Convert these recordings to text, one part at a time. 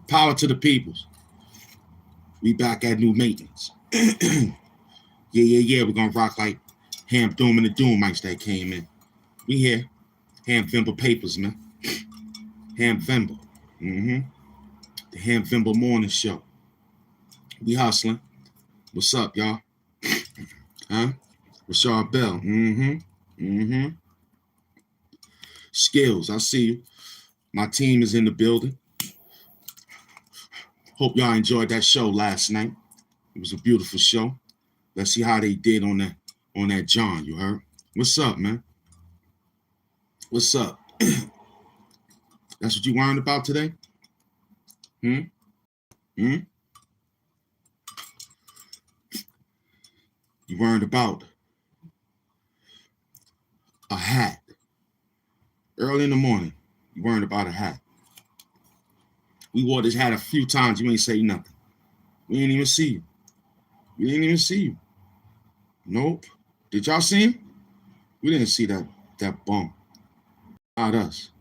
Power to the peoples. We back at new maintenance. Yeah. We're gonna rock like Hamp Doom and the Doom mics that came in. We here. Hampvember papers, man. Hampvember. The Hampvember morning show. We hustling. What's up, y'all? Huh? Rashard Bell. Skills. I see you. My team is in the building. Hope y'all enjoyed that show last night. It was a beautiful show. Let's see how they did on that John, you heard? What's up, man? What's up? That's what you worried about today? You worried about a hat. Early in the morning, you worried about a hat. We wore this hat a few times. You ain't say nothing. We didn't even see you. We didn't even see you. Nope. Did y'all see him? We didn't see that bum. Not us.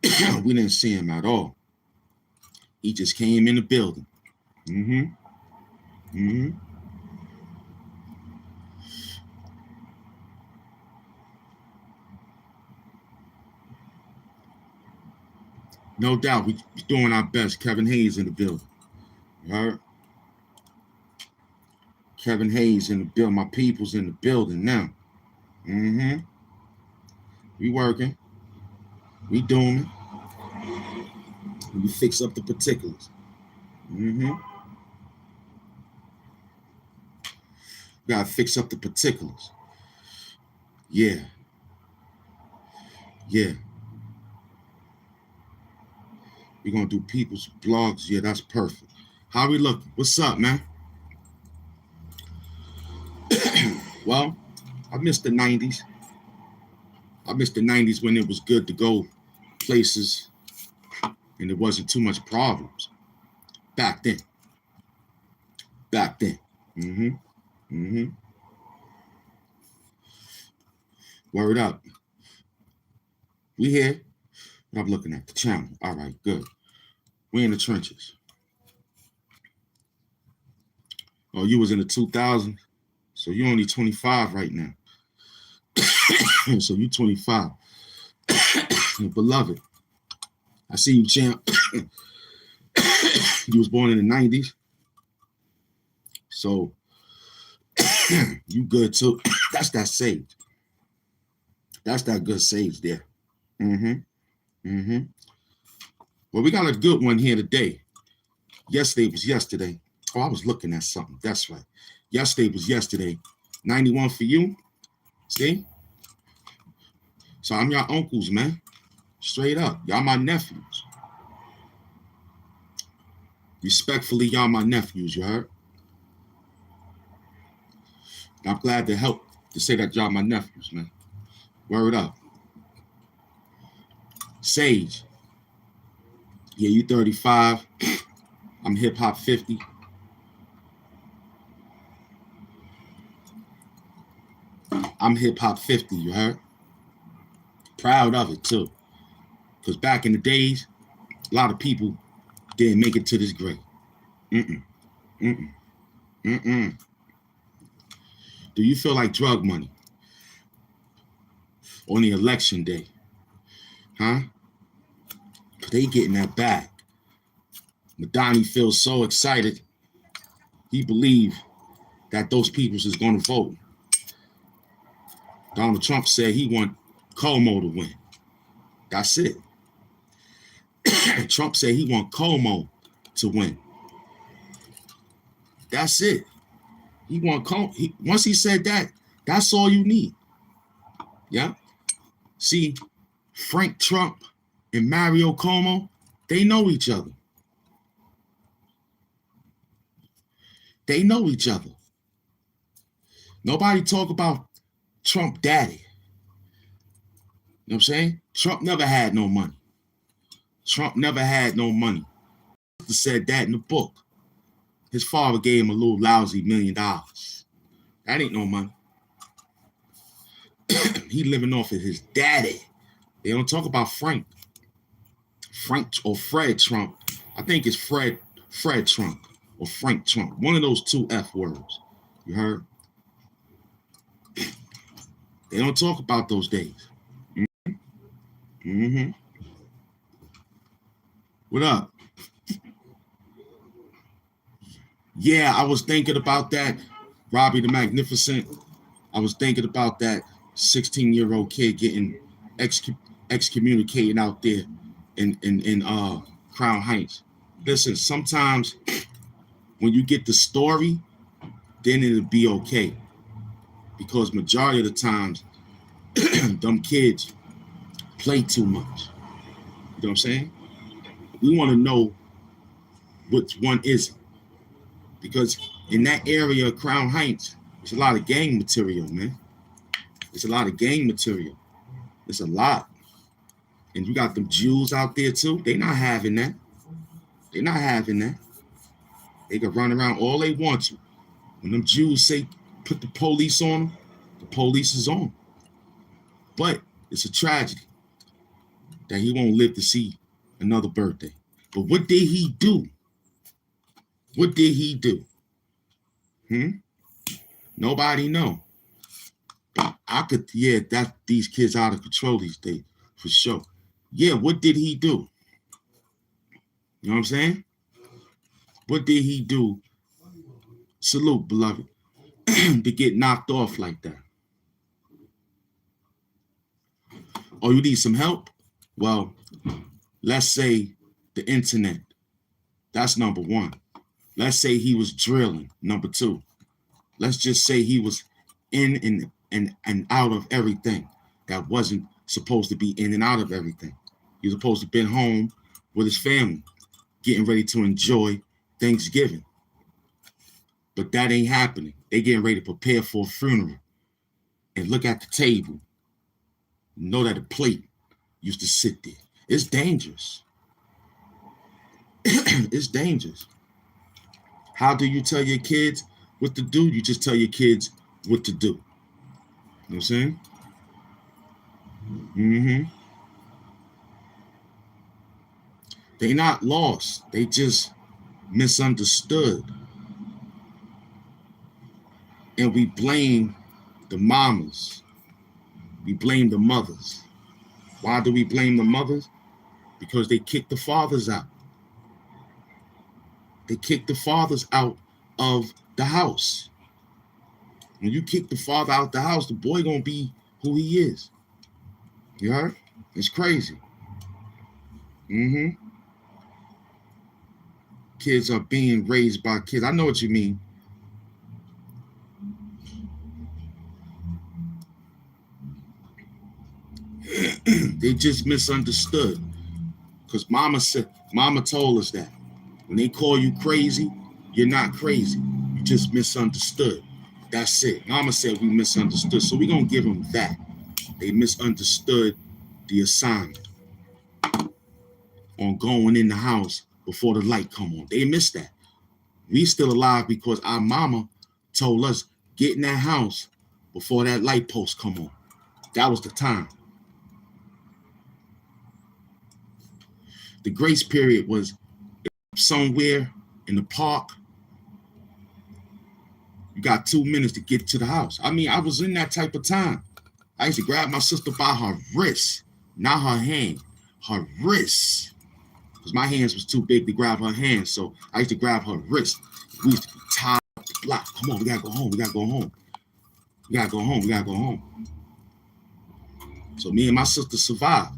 We didn't see him at all. He just came in the building. No doubt, we doing our best. Kevin Hayes in the building. You heard? Kevin Hayes in the building. My people's in the building now. We working. We doing it. We fix up the particulars. Gotta fix up the particulars. Yeah. We're gonna do people's blogs. Yeah, that's perfect. How we looking? What's up, man? Well, I missed the 90s. I missed the 90s when it was good to go places and there wasn't too much problems. Back then. Word up. We here. What I'm looking at, the channel. All right, good. We in the trenches. Oh, you was in the 2000s? So you only 25 right now. So you 25. Beloved. I see you, champ. You was born in the 90s. So you good too. That's that sage. That's that good sage there. Well, we got a good one here today. Yesterday was yesterday. Oh, I was looking at something. That's right. Yesterday was yesterday. 91 for you. See? So I'm your uncles, man. Straight up. Y'all my nephews. Respectfully, y'all my nephews, you heard? I'm glad to help to say that y'all my nephews, man. Word up. Sage. Yeah, you 35. I'm hip hop 50. I'm hip hop 50, you heard? Proud of it too. Because back in the days, a lot of people didn't make it to this grade. Mm-mm. Mm-mm. Mm-mm. Do you feel like drug money on the election day? Huh? They getting that back. Madani feels so excited. He believes that those people is going to vote. Donald Trump said he want Cuomo to win. That's it. Trump said he want Cuomo to win. That's it. He want Cuomo. Once he said that, that's all you need. Yeah. See, Frank Trump and Mario Cuomo, they know each other. They know each other. Nobody talk about Trump daddy. You know what I'm saying? Trump never had no money. Trump never had no money. He said that in the book. His father gave him a little lousy $1 million. That ain't no money. He living off of his daddy. They don't talk about Frank. Frank or Fred Trump. I think it's Fred Trump or Frank Trump. One of those two F words. You heard? They don't talk about those days. Mm-hmm. What up? Yeah, I was thinking about that. Robbie the Magnificent. I was thinking about that 16-year-old kid getting excommunicated out there in Crown Heights. Listen, sometimes when you get the story, then it'll be okay. Because majority of the times, them kids play too much. You know what I'm saying? We want to know which one is it. Because in that area of Crown Heights, there's a lot of gang material, man. There's a lot of gang material. There's a lot. And you got them Jews out there too. They not having that. They're not having that. They can run around all they want to. When them Jews say put the police on them, the police is on. But it's a tragedy that he won't live to see another birthday. But what did he do? What did he do? Nobody know. I could, yeah, that these kids out of control these days, for sure. Yeah, what did he do? You know what I'm saying? What did he do? Salute, beloved, to get knocked off like that. Oh, you need some help? Well, let's say the internet. That's number one. Let's say he was drilling. Number two. Let's just say he was in and out of everything that wasn't supposed to be in and out of everything. He was supposed to be home with his family, getting ready to enjoy Thanksgiving. But that ain't happening. They getting ready to prepare for a funeral. And look at the table. Know that a plate used to sit there. It's dangerous. It's dangerous. How do you tell your kids what to do? You just tell your kids what to do. You know what I'm saying? Mm-hmm. They not lost. They just misunderstood. And we blame the mamas. We blame the mothers. Why do we blame the mothers? Because they kicked the fathers out. They kicked the fathers out of the house. When you kick the father out the house, the boy gonna be who he is. You heard? It's crazy. Mm-hmm. Kids are being raised by kids. I know what you mean. They just misunderstood. Because mama told us that. When they call you crazy, you're not crazy. You just misunderstood. That's it. Mama said we misunderstood. So we're going to give them that. They misunderstood the assignment on going in the house before the light come on. They missed that. We still alive because our mama told us, get in that house before that light post come on. That was the time. The grace period was somewhere in the park. You got 2 minutes to get to the house. I mean, I was in that type of time. I used to grab my sister by her wrist, not her hand, her wrist. Because my hands was too big to grab her hand. So I used to grab her wrist. We used to be tied up the block. Come on, we gotta go home. We gotta go home. We gotta go home. We gotta go home. So me and my sister survived.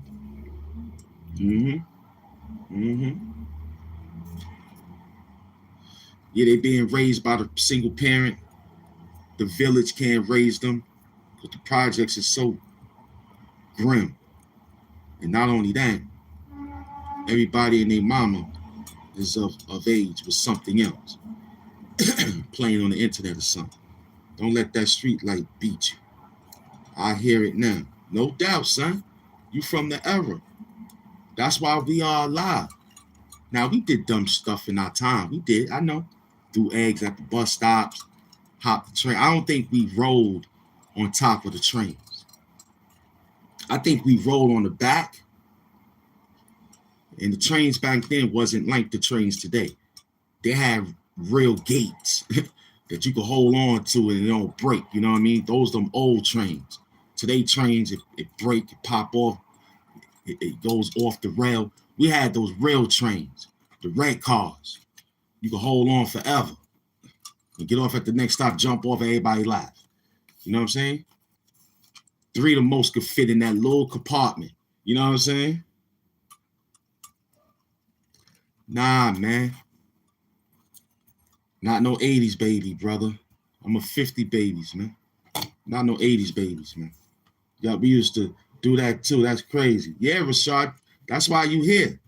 Yeah, they being raised by the single parent. The village can't raise them because the projects is so grim. And not only that, everybody and their mama is of age with something else. Playing on the internet or something. Don't let that street light beat you. I hear it now. No doubt, son. You from the era. That's why we are alive. Now, we did dumb stuff in our time. We did, I know. Threw eggs at the bus stops, hopped the train. I don't think we rolled on top of the trains. I think we rolled on the back. And the trains back then wasn't like the trains today. They had real gates that you could hold on to and it don't break. You know what I mean? Those them old trains. Today trains, it break, it pop off, it goes off the rail. We had those rail trains, the red cars. You could hold on forever and get off at the next stop, jump off, and everybody laugh. You know what I'm saying? 3 the most could fit in that little compartment. You know what I'm saying? Nah, man. Not no 80s baby, brother. I'm a 50 babies, man. Not no 80s babies, man. Yeah, we used to do that too. That's crazy. Yeah, Rashad, that's why you here.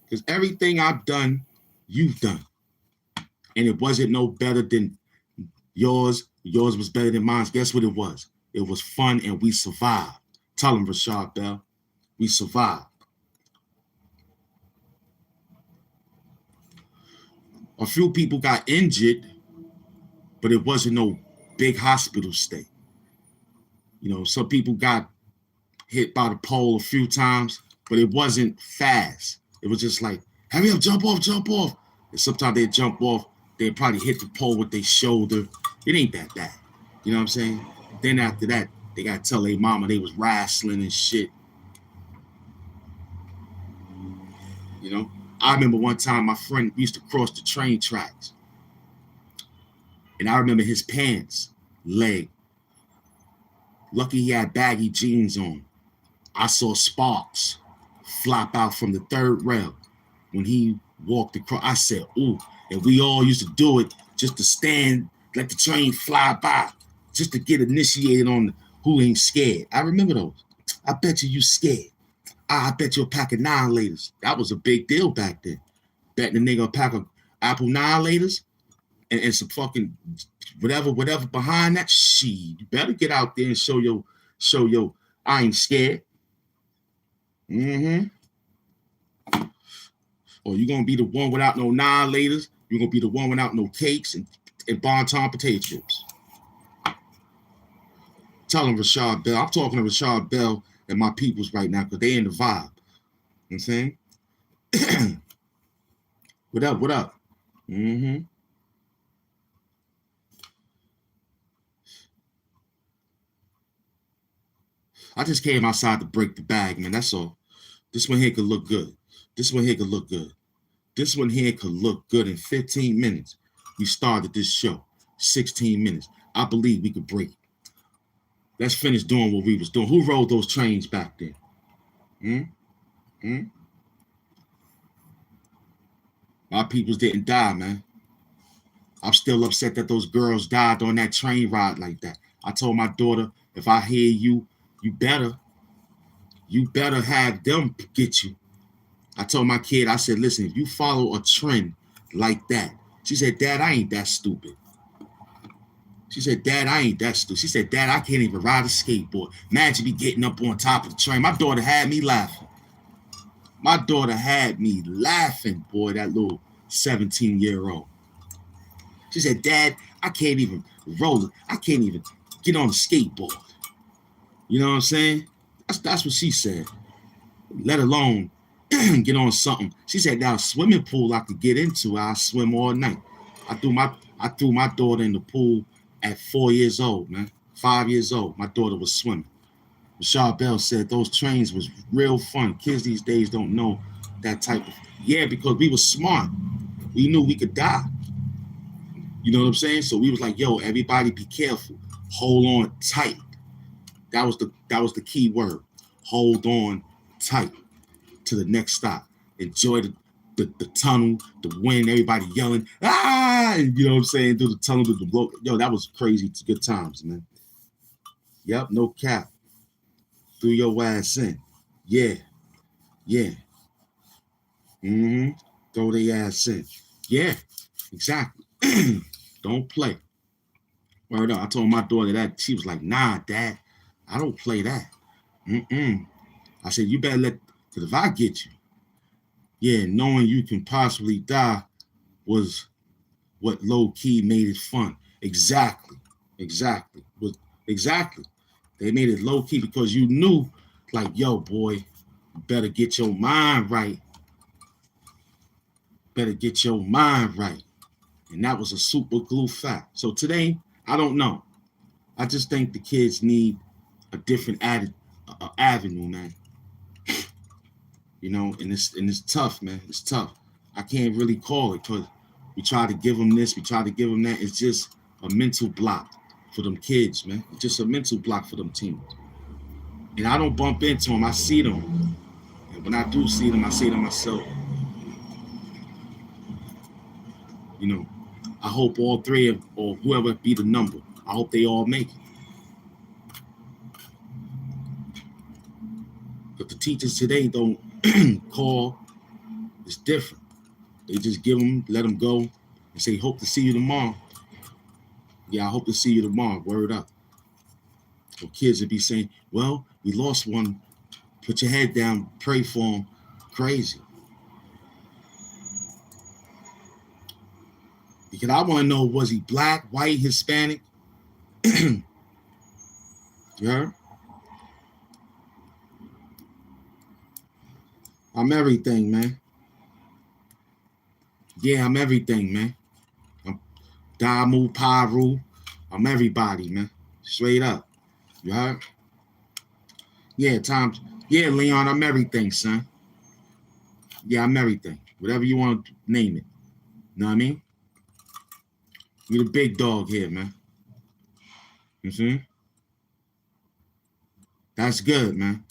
Because everything I've done, you've done. And it wasn't no better than yours. Yours was better than mine. Guess what it was? It was fun and we survived. Tell him, Rashad Bell. We survived. A few people got injured, but it wasn't no big hospital stay. You know, some people got hit by the pole a few times, but it wasn't fast. It was just like, hurry up, jump off, jump off. And sometimes they'd jump off, they'd probably hit the pole with their shoulder. It ain't that bad. You know what I'm saying? Then after that, they got to tell their mama they was wrestling and shit. You know? I remember one time my friend used to cross the train tracks. And I remember his pants leg. Lucky he had baggy jeans on. I saw sparks flop out from the 3rd rail when he walked across. I said, ooh. And we all used to do it just to stand, let the train fly by, just to get initiated on who ain't scared. I remember those. I bet you scared. I bet you a pack of 9-laters. That was a big deal back then. Betting the nigga a pack of Apple 9-laters and some fucking whatever behind that. Shit, you better get out there and show your I ain't scared. Or you gonna be the one without no 9-laters. You're gonna be the one without no cakes and Bon-Ton potato chips. Tell him Rashad Bell. I'm talking to Rashad Bell and my peoples right now because they in the vibe. You know what I'm saying? What up? What up? I just came outside to break the bag, man. That's all. This one here could look good. This one here could look good. This one here could look good in 15 minutes. We started this show. 16 minutes. I believe we could break it. Let's finish doing what we was doing. Who rode those trains back then? My peoples didn't die, man. I'm still upset that those girls died on that train ride like that. I told my daughter, if I hear you, you better have them get you. I told my kid, I said, listen, if you follow a trend like that. She said, Dad, I ain't that stupid. She said, Dad, I ain't that stupid. She said, Dad, I can't even ride a skateboard. Imagine me getting up on top of the train. My daughter had me laughing. My daughter had me laughing, boy, that little 17-year-old. She said, Dad, I can't even roll it. I can't even get on a skateboard. You know what I'm saying? That's what she said. Let alone get on something. She said, now a swimming pool I could get into, I'll swim all night. I threw my daughter in the pool at 4 years old, man. 5 years old. My daughter was swimming. Rashad Bell said those trains was real fun. Kids these days don't know that type of, yeah, because we were smart. We knew we could die. You know what I'm saying? So we was like, yo, everybody be careful. Hold on tight. That was the key word. Hold on tight to the next stop. Enjoy the tunnel, the wind, everybody yelling, ah, you know what I'm saying, through the tunnel, through the blow. Yo, that was crazy. It's good times, man. Yep, no cap. Threw your ass in. Yeah. Throw their ass in. Yeah, exactly. Don't play. Word up. I told my daughter that. She was like, nah, Dad, I don't play that. I said, you better because if I get you, yeah, knowing you can possibly die was what low-key made it fun. Exactly. Exactly. They made it low-key because you knew, like, yo, boy, you better get your mind right. And that was a super glue fact. So today, I don't know. I just think the kids need a different avenue, man. You know, and it's tough, man. It's tough. I can't really call it because we try to give them this, we try to give them that. It's just a mental block for them kids, man. It's just a mental block for them teens. And I don't bump into them. I see them. And when I do see them, I say to myself, you know, I hope all three of, or whoever be the number, I hope they all make it. But the teachers today don't call. It's different. They just give them, let them go, and say, hope to see you tomorrow. Yeah, I hope to see you tomorrow. Word up. Or kids would be saying, well, we lost one. Put your head down, pray for him. Crazy. Because I want to know, was he black, white, Hispanic? Yeah. I'm everything, man. Yeah, I'm everything, man. I'm Damu, Paru. I'm everybody, man. Straight up. You heard? Yeah, Tom. Yeah, Leon, I'm everything, son. Yeah, I'm everything. Whatever you want to name it. Know what I mean? You're the big dog here, man. You see? That's good, man.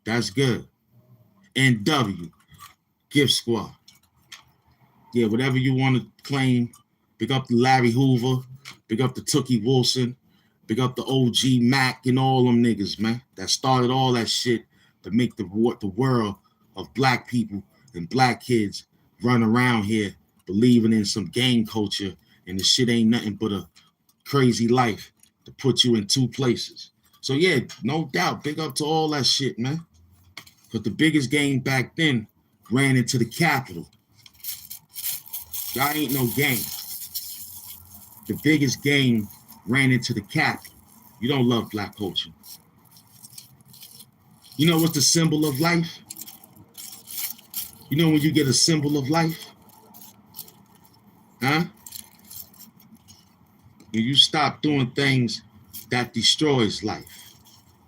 That's good. NW, Gift Squad. Yeah, whatever you want to claim. Pick up the Larry Hoover. Pick up the Tookie Wilson. Pick up the OG Mac and all them niggas, man. That started all that shit to make the world of black people and black kids run around here believing in some gang culture, and the shit ain't nothing but a crazy life to put you in two places. So yeah, no doubt, big up to all that shit, man. Because the biggest gang back then ran into the Capitol. Y'all ain't no gang. The biggest gang ran into the Capitol. You don't love black culture. You know what's the symbol of life? You know when you get a symbol of life? Huh? When you stop doing things that destroys life.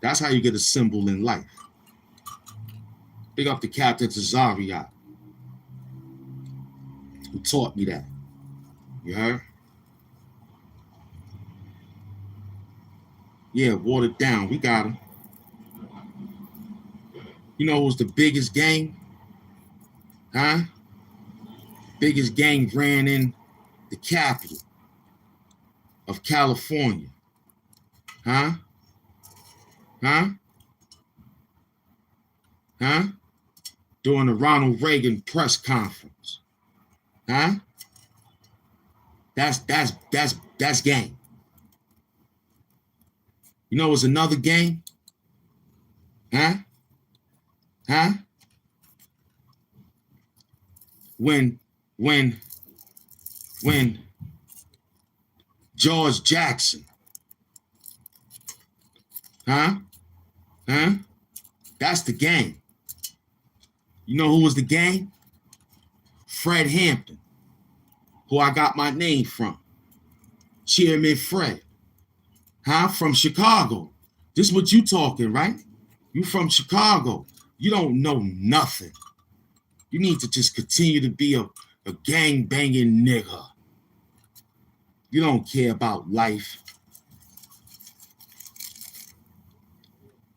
That's how you get a symbol in life. Big up the Captain Tazariot, who taught me that. You heard? Yeah, watered down. We got him. You know what was the biggest gang? Huh? Biggest gang ran in the capital of California. Huh? Huh? Huh? During the Ronald Reagan press conference. Huh? That's gang. You know what's another gang? Huh? Huh? When George Jackson, huh? That's the gang. You know who was the gang? Fred Hampton, who I got my name from. Chairman Fred. Huh? From Chicago. This what you talking, right? You from Chicago. You don't know nothing. You need to just continue to be a gang-banging nigga. You don't care about life.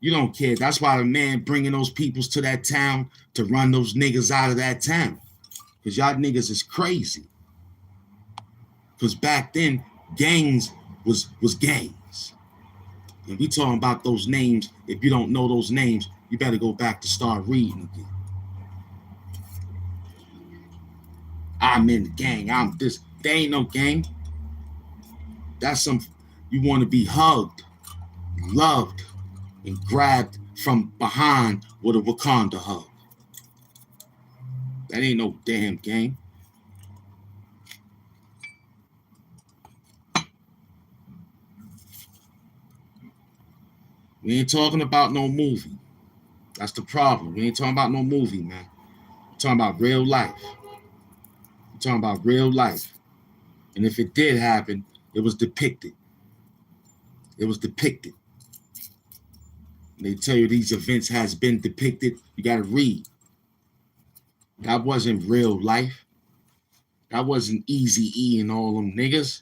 You don't care. That's why the man bringing those peoples to that town to run those niggas out of that town. Because y'all niggas is crazy. Because back then, gangs was gangs. And we talking about those names. If you don't know those names, you better go back to start reading again. I'm in the gang. I'm this. There ain't no gang. That's some, you want to be hugged, loved, and grabbed from behind with a Wakanda hug. That ain't no damn gang. We ain't talking about no movie. That's the problem. We ain't talking about no movie, man. We're talking about real life. We're talking about real life. And if it did happen, it was depicted. It was depicted. And they tell you these events has been depicted. You got to read. That wasn't real life. That wasn't Eazy-E and all them niggas.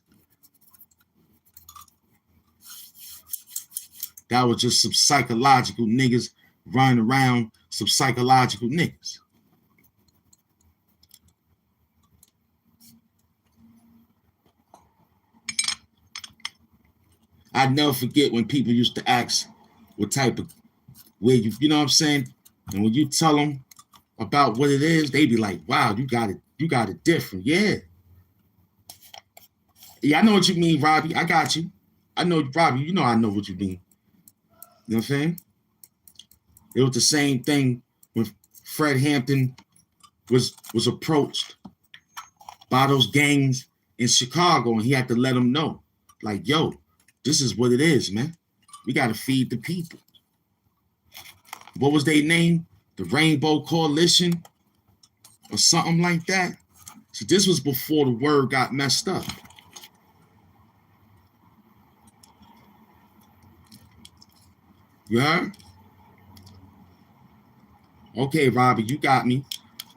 That was just some psychological niggas running around, some psychological niggas. I never forget when people used to ask what type of, where you know what I'm saying? And when you tell them about what it is, they be like, wow, you got it different. Yeah. Yeah, I know what you mean, Robbie. I got you. I know, Robbie, you know I know what you mean. You know what I'm saying? It was the same thing when Fred Hampton was approached by those gangs in Chicago, and he had to let them know, like, yo, this is what it is, man. We got to feed the people. What was their name? The Rainbow Coalition or something like that? See, this was before the word got messed up. You heard? Okay, Robbie, you got me.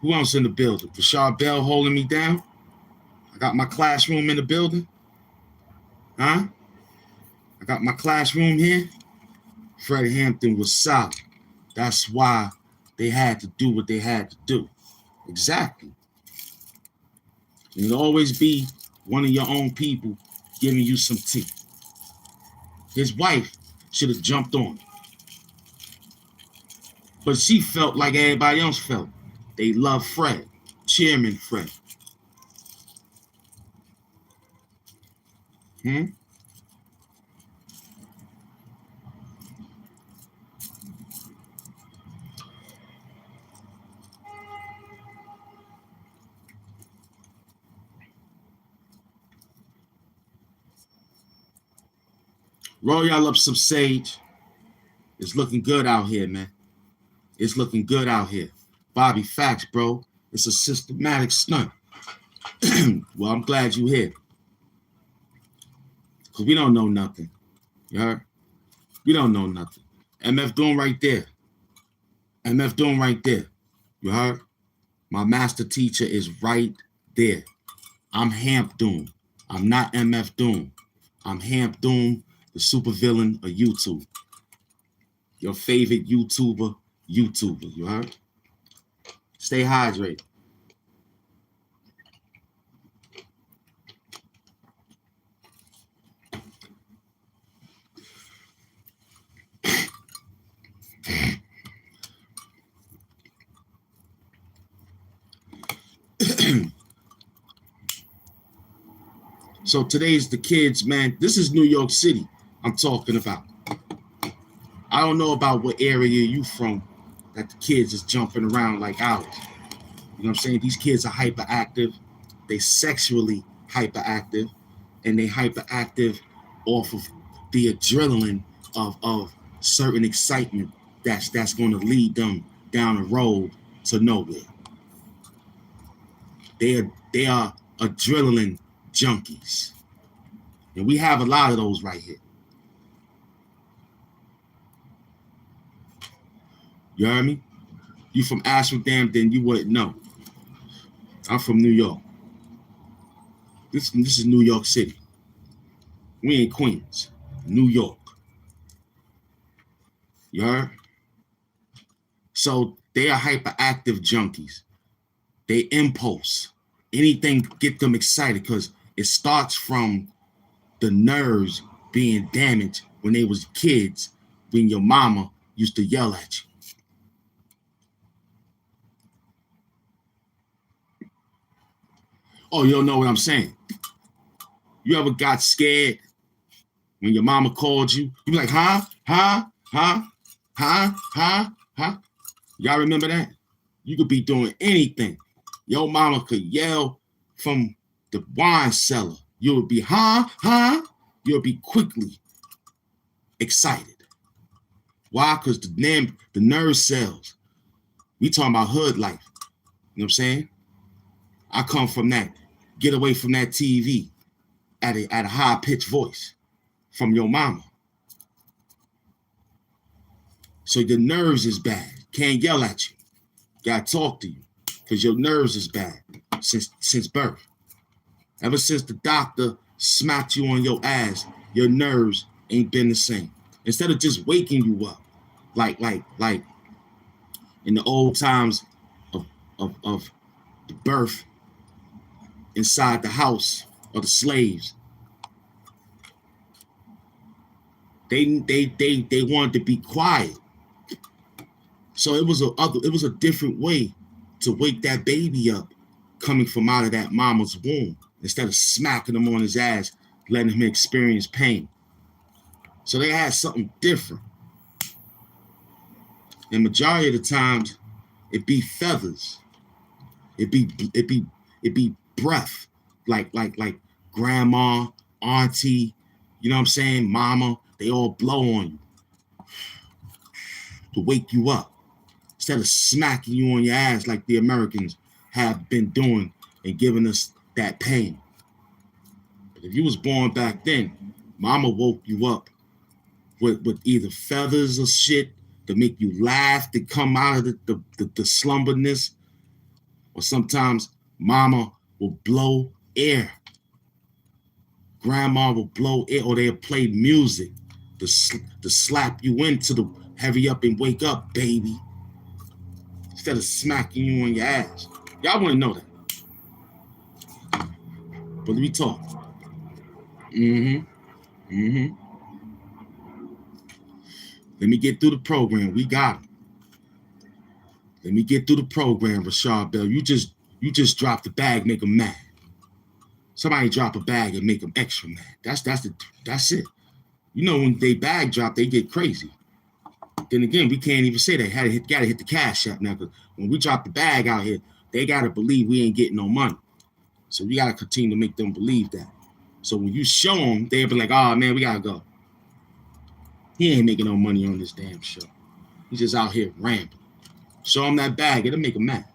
Who else in the building? Rashad Bell holding me down? I got my classroom in the building? Huh? I got my classroom here? Fred Hampton was solid. That's why they had to do what they had to do. Exactly. And it'll always be one of your own people giving you some tea. His wife should have jumped on him. But she felt like everybody else felt. They love Fred, Chairman Fred. Roll y'all up some sage. It's looking good out here, man. It's looking good out here. Bobby, facts, bro. It's a systematic stunt. Well, I'm glad you here. Because we don't know nothing. You heard? We don't know nothing. MF Doom right there. MF Doom right there. You heard? My master teacher is right there. I'm Hamp Doom. I'm not MF Doom. I'm Hamp Doom, the supervillain of YouTube. Your favorite YouTuber. You heard? Stay hydrated. So today's the kids, man. This is New York City I'm talking about. I don't know about what area you from that the kids is jumping around like ours. You know what I'm saying? These kids are hyperactive. They sexually hyperactive. And they hyperactive off of the adrenaline of certain excitement that's going to lead them down a road to nowhere. They are adrenaline junkies. And we have a lot of those right here. You heard me? You from Amsterdam, then you wouldn't know. I'm from New York. This is New York City. We in Queens, New York. You heard? So they are hyperactive junkies. They impulse. Anything get them excited because it starts from the nerves being damaged when they was kids, when your mama used to yell at you. Oh, you don't know what I'm saying. You ever got scared when your mama called you? You be like, huh? Y'all remember that? You could be doing anything. Your mama could yell from the wine cellar. You would be, huh? You'll be quickly excited. Why? Because the nerve cells. We talking about hood life. You know what I'm saying? I come from that. Get away from that TV at a high-pitched voice from your mama. So your nerves is bad. Can't yell at you. Gotta talk to you because your nerves is bad since birth. Ever since the doctor smacked you on your ass, your nerves ain't been the same. Instead of just waking you up, like in the old times of the birth inside the house of the slaves, they wanted to be quiet. So it was a different way to wake that baby up coming from out of that mama's womb instead of smacking him on his ass, letting him experience pain. So they had something different. And majority of the times, it be feathers. It be breath, like grandma, auntie, you know what I'm saying, mama. They all blow on you to wake you up instead of smacking you on your ass like the Americans have been doing and giving us that pain. But if you was born back then, mama woke you up with either feathers or shit to make you laugh, to come out of the slumberness, or sometimes mama will blow air. Grandma will blow air, or they'll play music to slap you into the hurry up and wake up, baby, instead of smacking you on your ass. Y'all want to know that. But let me talk. Let me get through the program. We got it. Let me get through the program, Rashad Bell. You just drop the bag, make them mad. Somebody drop a bag and make them extra mad. That's it. You know, when they bag drop, they get crazy. Then again, we can't even say that. Gotta hit the cash app now, because when we drop the bag out here, they gotta believe we ain't getting no money. So we gotta continue to make them believe that. So when you show them, they'll be like, oh man, we gotta go. He ain't making no money on this damn show. He's just out here rambling. Show him that bag, it'll make him mad.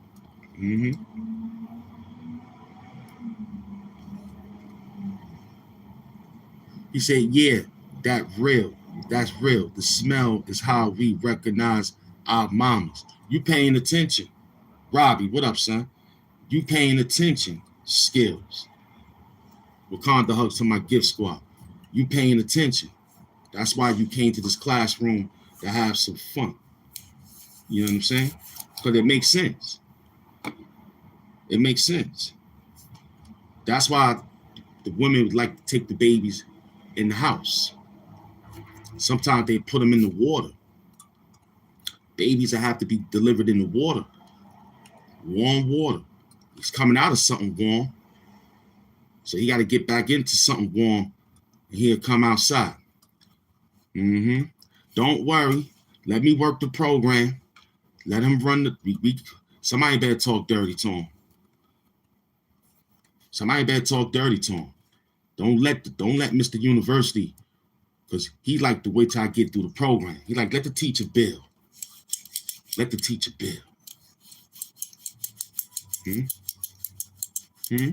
He said, yeah, that's real. The smell is how we recognize our mamas. You paying attention. Robbie, what up, son? You paying attention. Skills. Wakanda hugs to my gift squad. You paying attention. That's why you came to this classroom to have some fun. You know what I'm saying? Because it makes sense. It makes sense. That's why the women would like to take the babies in the house. Sometimes they put them in the water. Babies that have to be delivered in the water. Warm water. He's coming out of something warm. So he got to get back into something warm and he'll come outside. Don't worry. Let me work the program. Let him run somebody better talk dirty to him. Somebody better talk dirty to him. Don't let Mr. University, because he like to wait till I get through the program. He like, let the teacher build. Let the teacher build. Hmm? Hmm?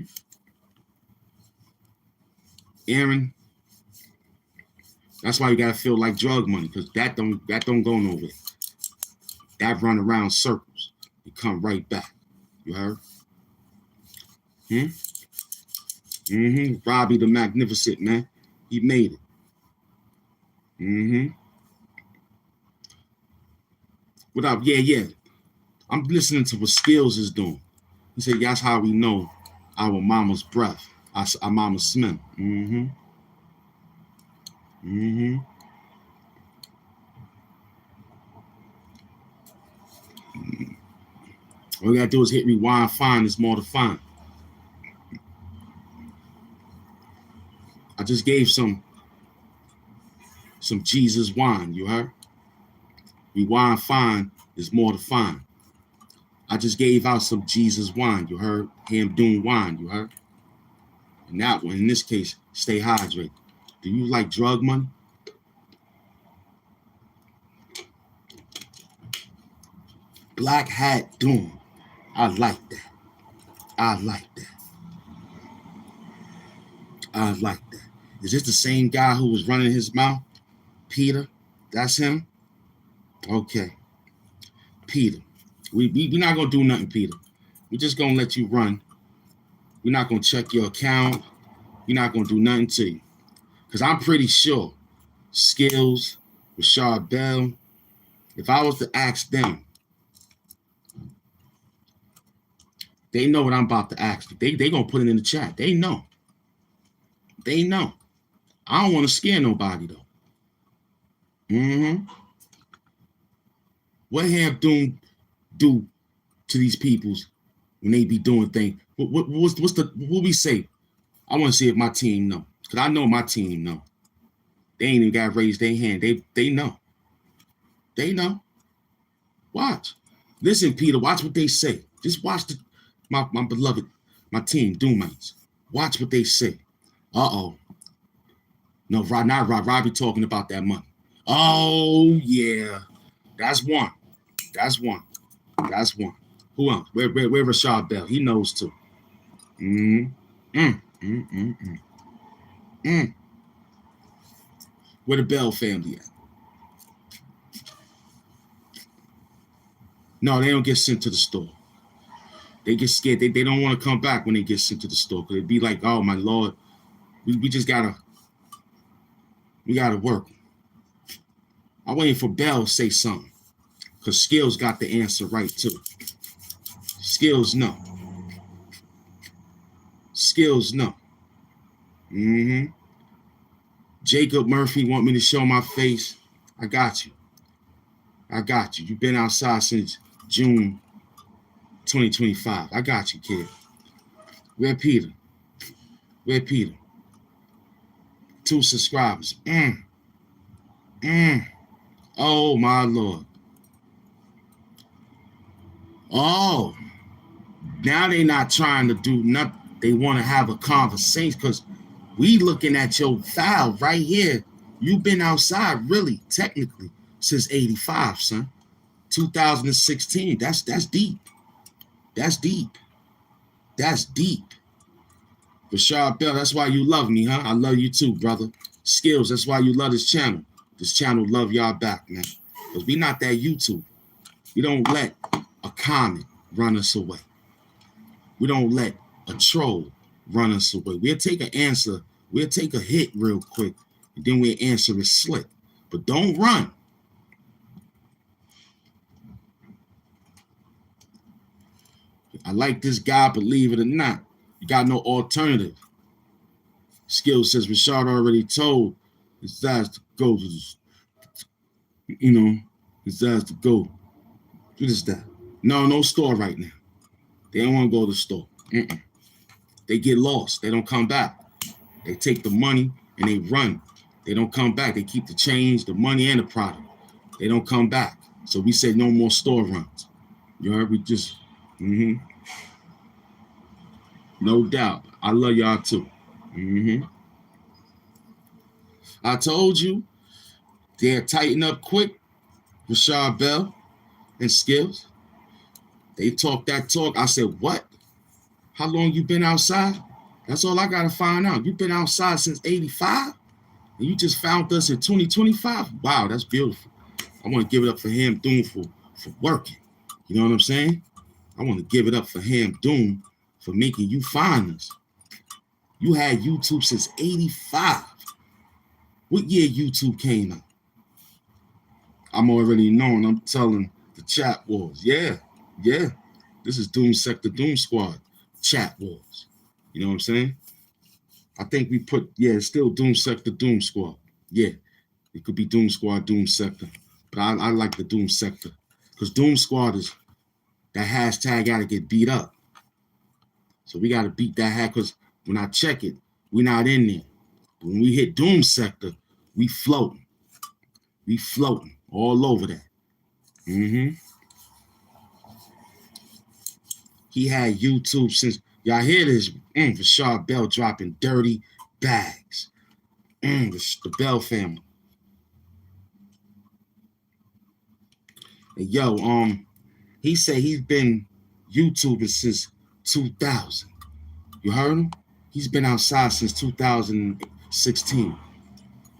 Aaron, that's why you gotta feel like drug money, because that don't go nowhere. That run around circles. It come right back. You heard? Hmm? Mm-hmm. Robbie the Magnificent, man. He made it. Mm-hmm. What up? Yeah, yeah. I'm listening to what Skills is doing. He said, that's how we know our mama's breath, our mama's smell. Mm-hmm. Mm-hmm. All you gotta do is hit rewind, find, there's more to find. I just gave some Jesus wine, you heard? Rewind, find, there's more to find. I just gave out some Jesus wine, you heard? Hampvember wine, you heard? And that one, in this case, stay hydrated. Do you like drug money? Black hat doom. I like that. I like that. I like that. Is this the same guy who was running his mouth? Peter? That's him? Okay. Peter. We're not going to do nothing, Peter. We're just going to let you run. We're not going to check your account. We're not going to do nothing to you. Because I'm pretty sure Skills, Rashard Bell, if I was to ask them, they know what I'm about to ask. They going to put it in the chat. They know. They know. I don't want to scare nobody, though. Mm-hmm. What have Doom do to these peoples when they be doing things? What we say? I want to see if my team know. Because I know my team know. They ain't even got to raise their hand. They know. They know. Watch. Listen, Peter, watch what they say. Just watch my beloved, my team, Doommates. Watch what they say. Uh-oh. No, not Rob. Robbie talking about that money. Oh, yeah. That's one. That's one. That's one. Who else? Where Rashard Bell? He knows too. Where the Bell family at? No, they don't get sent to the store. They get scared. They don't want to come back when they get sent to the store because it'd be like, oh my Lord, we just gotta work. I'm waiting for Bell to say something because Skills got the answer right too. Skills no. Skills no. Mm-hmm. Jacob Murphy want me to show my face. I got you. I got you. You've been outside since June 2025. I got you, kid. Where Peter? Where Peter? 2 subscribers. Oh, my Lord. Oh, now they not trying to do nothing. They want to have a conversation because we looking at your file right here. You've been outside, really, technically, since 85, son. 2016. That's deep. That's deep. That's deep. Rashard Bell, that's why you love me, huh? I love you too, brother. Skills, that's why you love this channel. This channel love y'all back, man. Because we not that YouTube. We don't let a comment run us away. We don't let a troll run us away. We'll take an answer. We'll take a hit real quick, and then we'll answer it slick. But don't run. I like this guy, believe it or not. You got no alternative. Skills says Rashard already told his ass to go to his ass to go. What is that? No store right now. They don't want to go to the store. They get lost. They don't come back. They take the money and they run. They don't come back. They keep the change, the money, and the product. They don't come back. So we said no more store runs. You heard? We just, no doubt. I love y'all too. I told you they'll tighten up quick. Rashard Bell and Skills. They talk that talk. I said, what? How long you been outside? That's all I gotta find out. You've been outside since 85? And you just found us in 2025? Wow, that's beautiful. I want to give it up for Ham Doom for working. You know what I'm saying? I want to give it up for Ham Doom for making you find us. You had YouTube since 85. What year YouTube came out? I'm already knowing. I'm telling the chat wars. Yeah. This is Doom Sector Doom Squad chat wars. You know what I'm saying? I think we put, it's still Doom Sector Doom Squad. Yeah, it could be Doom Squad, Doom Sector. But I like the Doom Sector. Because Doom Squad is, that hashtag got to get beat up. So we got to beat that hat because when I check it, we're not in there. But when we hit Doom Sector, we floating. We floating all over that. He had YouTube since, y'all hear this? Rashad Bell dropping dirty bags. The Bell family. And yo, he said he's been YouTubing since 2000. You heard him? He's been outside since 2016.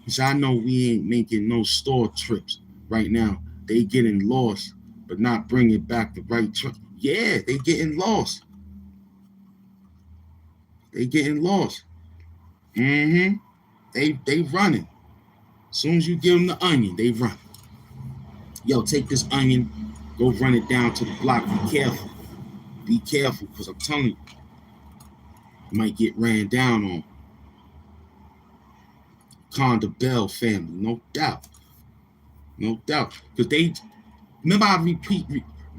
He said, I know we ain't making no store trips right now. They getting lost, but not bringing back the right truck. Yeah, they getting lost. They getting lost. They running. As soon as you give them the onion, they run. Yo, take this onion, go run it down to the block. Be careful. Be careful, because I'm telling you, you might get ran down on. Conda Bell family, no doubt. No doubt. Because they, remember I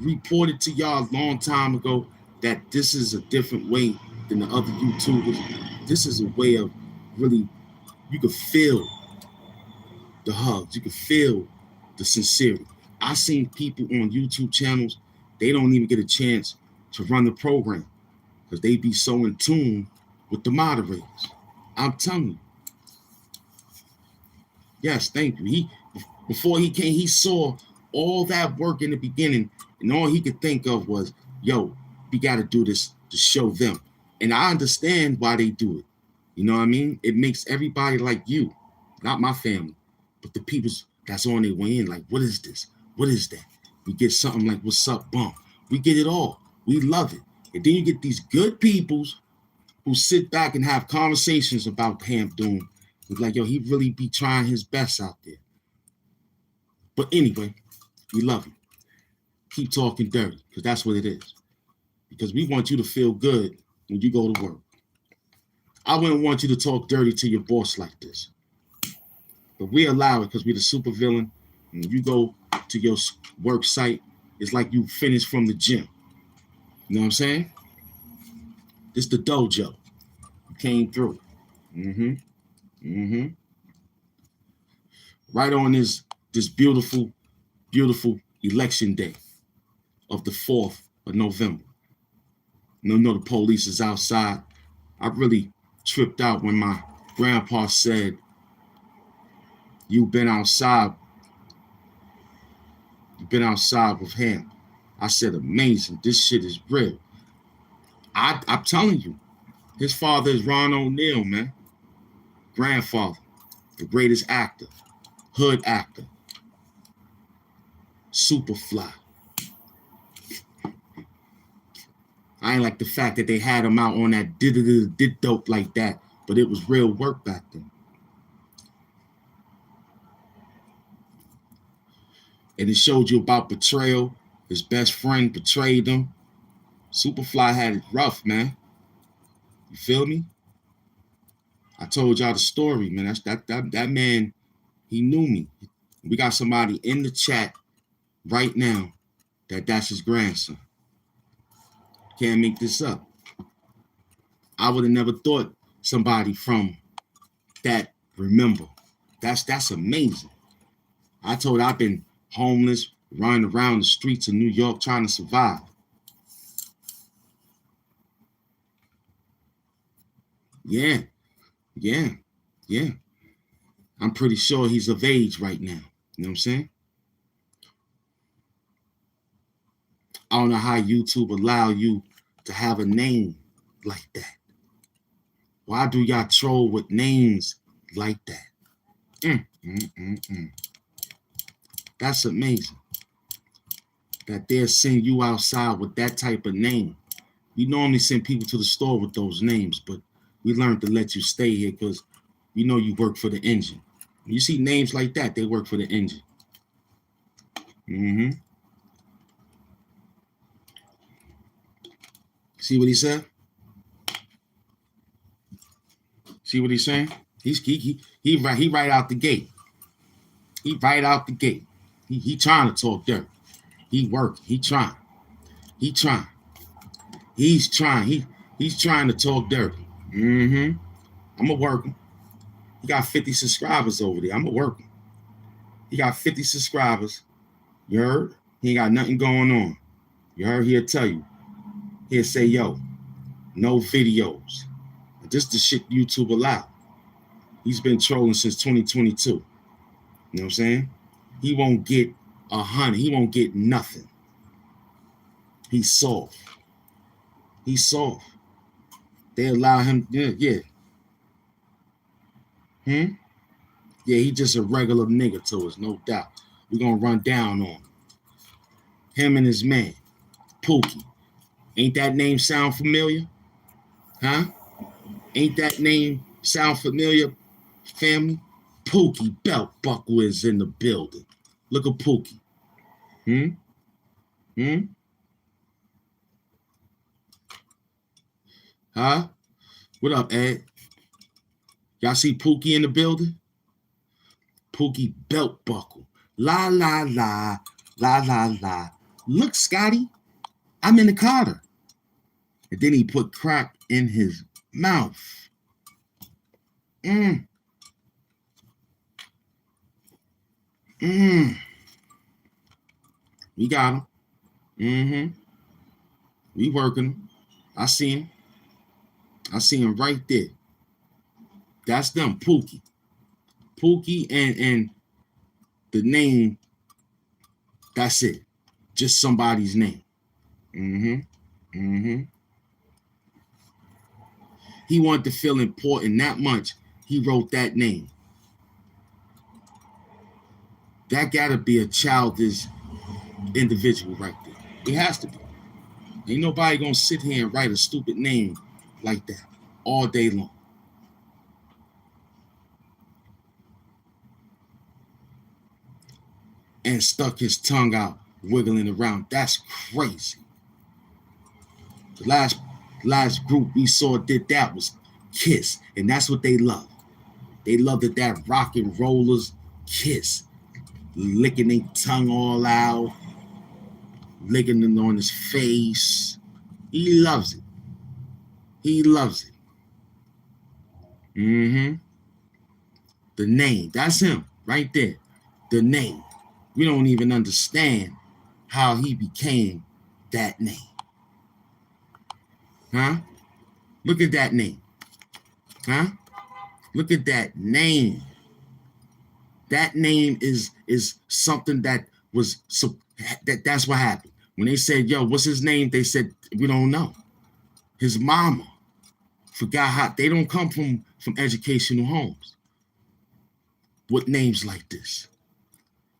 reported to y'all a long time ago that this is a different way than the other YouTubers. This is a way of really, you could feel the hugs. You could feel the sincerity. I seen people on YouTube channels, they don't even get a chance to run the program because they be so in tune with the moderators. I'm telling you. Yes, thank you. Before he came, he saw all that work in the beginning, and all he could think of was, yo, we got to do this to show them. And I understand why they do it. You know what I mean? It makes everybody like you, not my family, but the people that's on their way in, like, what is this? What is that? We get something like, what's up, bump? We get it all. We love it. And then you get these good peoples who sit back and have conversations about Ham Doom. It's like, yo, he really be trying his best out there. But anyway, we love him. Keep talking dirty, because that's what it is. Because we want you to feel good when you go to work. I wouldn't want you to talk dirty to your boss like this. But we allow it because we're the supervillain. And when you go to your work site, it's like you finished from the gym. You know what I'm saying? This the dojo. You came through. Right on this beautiful, beautiful election day of the 4th of November. You know the police is outside. I really tripped out when my grandpa said, you've been outside with him. I said, amazing. This shit is real. I'm telling you, his father is Ron O'Neal, man. Grandfather, the greatest actor, hood actor, Superfly. I ain't like the fact that they had him out on that did dope like that, but it was real work back then. And it showed you about betrayal. His best friend betrayed him. Superfly had it rough, man. You feel me? I told y'all the story, man. That man, he knew me. We got somebody in the chat right now that's his grandson. Can't make this up. I would have never thought somebody from that remember. That's amazing. I told I've been homeless, running around the streets of New York trying to survive. Yeah. I'm pretty sure he's of age right now. You know what I'm saying? I don't know how YouTube allow you to have a name like that? Why do y'all troll with names like that? That's amazing. That they'll send you outside with that type of name. We normally send people to the store with those names, but we learned to let you stay here because we know you work for the engine. When you see names like that, they work for the engine. See what he said? See what he's saying? He right out the gate. He right out the gate. He trying to talk dirt. He working. He trying. He trying. He's trying. He's trying to talk dirty. I'ma work him. He got 50 subscribers over there. I'ma work him. He got 50 subscribers. You heard? He ain't got nothing going on. You heard? He'll tell you. He'll say, yo, no videos. This is the shit YouTube allowed. He's been trolling since 2022. You know what I'm saying? He won't get 100. He won't get nothing. He's soft. He's soft. They allow him, yeah. Yeah, he just a regular nigga to us, no doubt. We're going to run down on him. Him and his man, Pookie. Ain't that name sound familiar? Huh? Ain't that name sound familiar, family? Pookie Belt Buckle is in the building. Look at Pookie. Huh? What up, Ed? Y'all see Pookie in the building? Pookie Belt Buckle. La, la, la, la, la, la. Look, Scotty, I'm in the Carter. And then he put crack in his mouth. We got him. We working him. I see him. I see him right there. That's them, Pookie. Pookie and the name, that's it. Just somebody's name. He wanted to feel important that much. He wrote that name. That gotta be a childish individual right there. It has to be. Ain't nobody gonna sit here and write a stupid name like that all day long. And stuck his tongue out, wiggling around. That's crazy. The last group we saw did that was Kiss, and that's what they love. They loved it, that rock and rollers Kiss, licking their tongue all out, licking it on his face. He loves it. He loves it. The name, that's him right there. The name. We don't even understand how he became that name. Huh? Look at that name. Huh? Look at that name. That name is something that was so that's what happened. When they said, yo, what's his name? They said, we don't know. His mama forgot how they don't come from educational homes with names like this.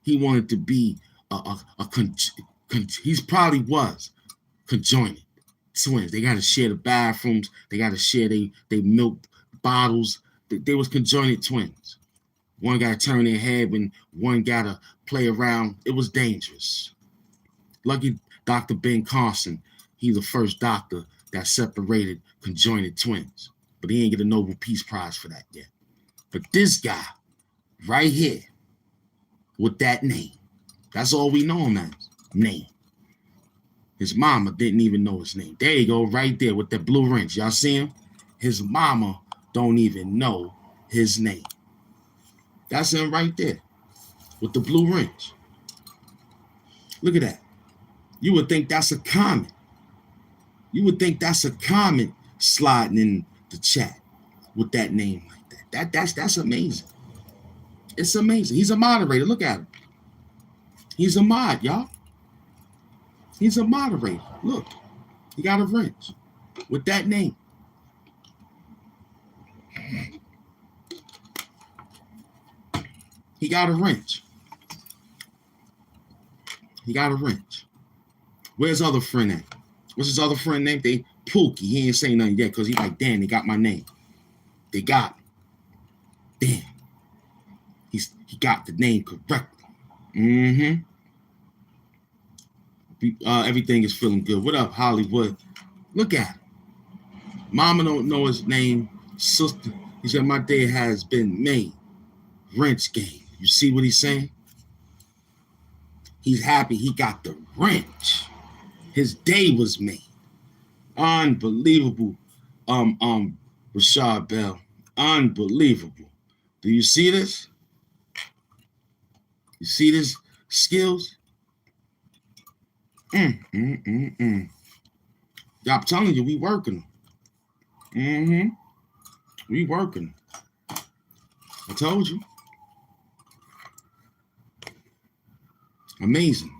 He wanted to be he's probably was conjoined twins. They got to share the bathrooms. They got to share they milk bottles. They was conjoined twins. One got to turn their head when one got to play around. It was dangerous. Lucky Dr. Ben Carson, he's the first doctor that separated conjoined twins. But he ain't get a Nobel Peace Prize for that yet. But this guy right here with that name, that's all we know him as, name. His mama didn't even know his name. There you go, right there with that blue wrench. Y'all see him? His mama don't even know his name. That's him right there with the blue wrench. Look at that. You would think that's a comment. You would think that's a comment sliding in the chat with that name like that. That's amazing. It's amazing. He's a moderator. Look at him. He's a mod, y'all. He's a moderator. Look, he got a wrench with that name. He got a wrench. He got a wrench. Where's other friend at? What's his other friend name? They Pookie. He ain't saying nothing yet because he like, damn, they got my name. They got me. Damn. He got the name correctly. Everything is feeling good. What up, Hollywood? Look at him. Mama don't know his name. Sister, he said, my day has been made. Wrench game. You see what he's saying? He's happy he got the wrench. His day was made. Unbelievable. Rashad Bell. Unbelievable. Do you see this? You see this skills? I'm telling you, we working them. We working. I told you. Amazing.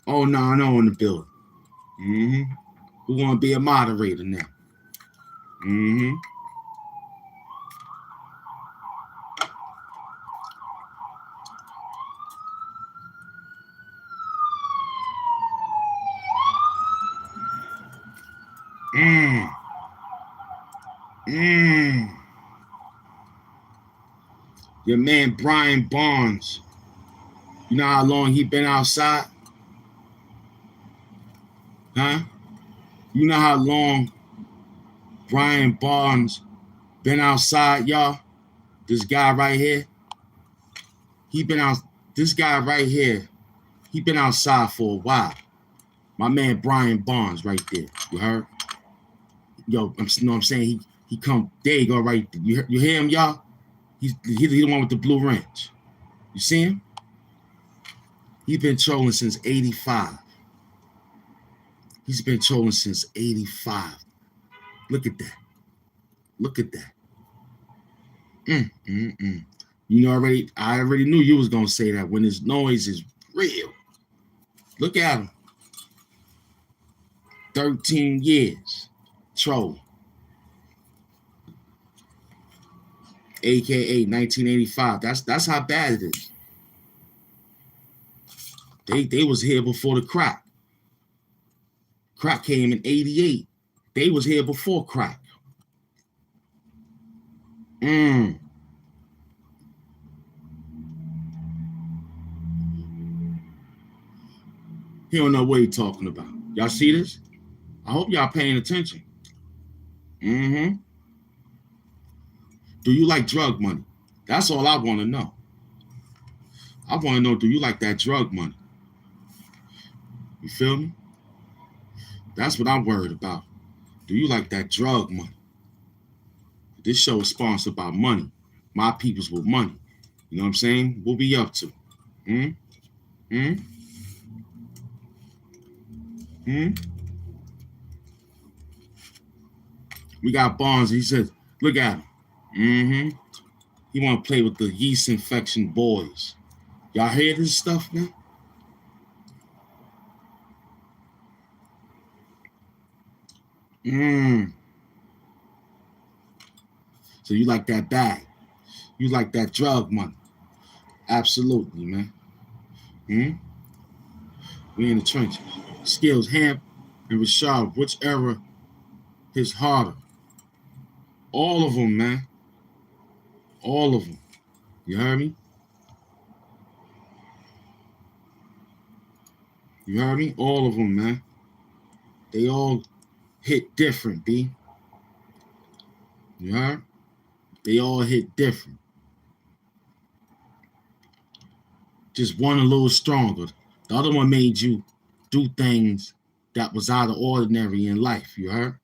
Oh, no, I know in the building. Who want to be a moderator now? Your man Brian Barnes. You know how long he been outside? Huh? You know how long Brian Barnes been outside, y'all? This guy right here. This guy right here, he been outside for a while. My man Brian Barnes right there. You heard? Yo, you know what I'm saying? He come, there you go right there. You hear him, y'all? He's the one with the blue wrench. You see him? He's been trolling since 85. He's been trolling since 85. Look at that. Look at that. You know, I already knew you was going to say that when his noise is real. Look at him. 13 years. Troll. AKA 1985. That's how bad it is. They was here before the crack. Crack came in 88. They was here before crack. He don't know what he's talking about. Y'all see this? I hope y'all paying attention. Do you like drug money? That's all I want to know. I want to know, do you like that drug money? You feel me? That's what I'm worried about. Do you like that drug money? This show is sponsored by money. My peoples with money. You know what I'm saying? What we up to? We got Barnes. He said, look at him. He want to play with the yeast infection boys. Y'all hear this stuff, man? So you like that bag. You like that drug money. Absolutely, man. We in the trenches. Skills, Hamp and Rashad, which era is harder? All of them, man. All of them. You heard me? You heard me? All of them, man. They all hit different, B. You heard? They all hit different. Just one a little stronger. The other one made you do things that was out of ordinary in life, you heard?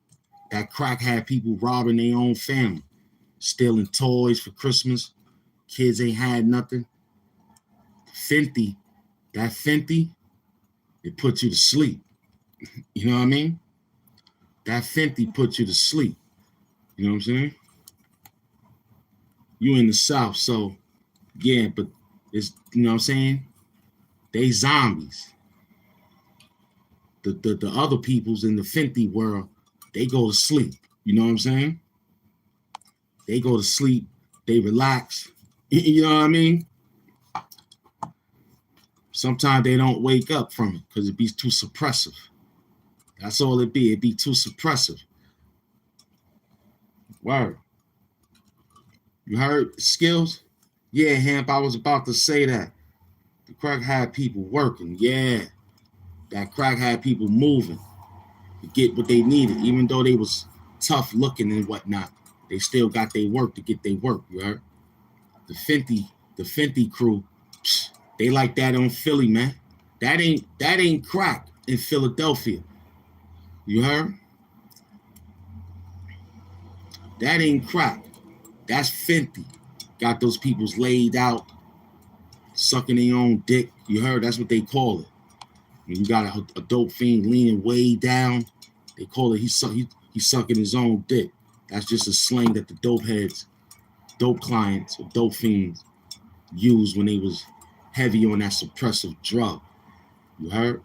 That crack had people robbing their own family, stealing toys for Christmas. Kids ain't had nothing. Fenty, it put you to sleep. You know what I mean? That Fenty put you to sleep. You know what I'm saying? You in the South, so yeah, but it's, you know what I'm saying? They zombies. The other peoples in the Fenty world, they go to sleep. You know what I'm saying? They go to sleep, they relax, You know what I mean? Sometimes they don't wake up from it because it be too suppressive. That's all it be. It be too suppressive. Word. You heard skills? Yeah, Hamp, I was about to say that. The crack had people working. Yeah. That crack had people moving to get what they needed. Even though they was tough looking and whatnot, they still got their work to get their work, you heard? The Fenty crew, they like that on Philly, man. That ain't crack in Philadelphia. You heard? That ain't crack. That's Fenty. Got those peoples laid out, sucking their own dick. You heard? That's what they call it. When you got a dope fiend leaning way down, they call it he's sucking his own dick. That's just a slang that the dope heads, dope clients, or dope fiends used when they was heavy on that suppressive drug. You heard?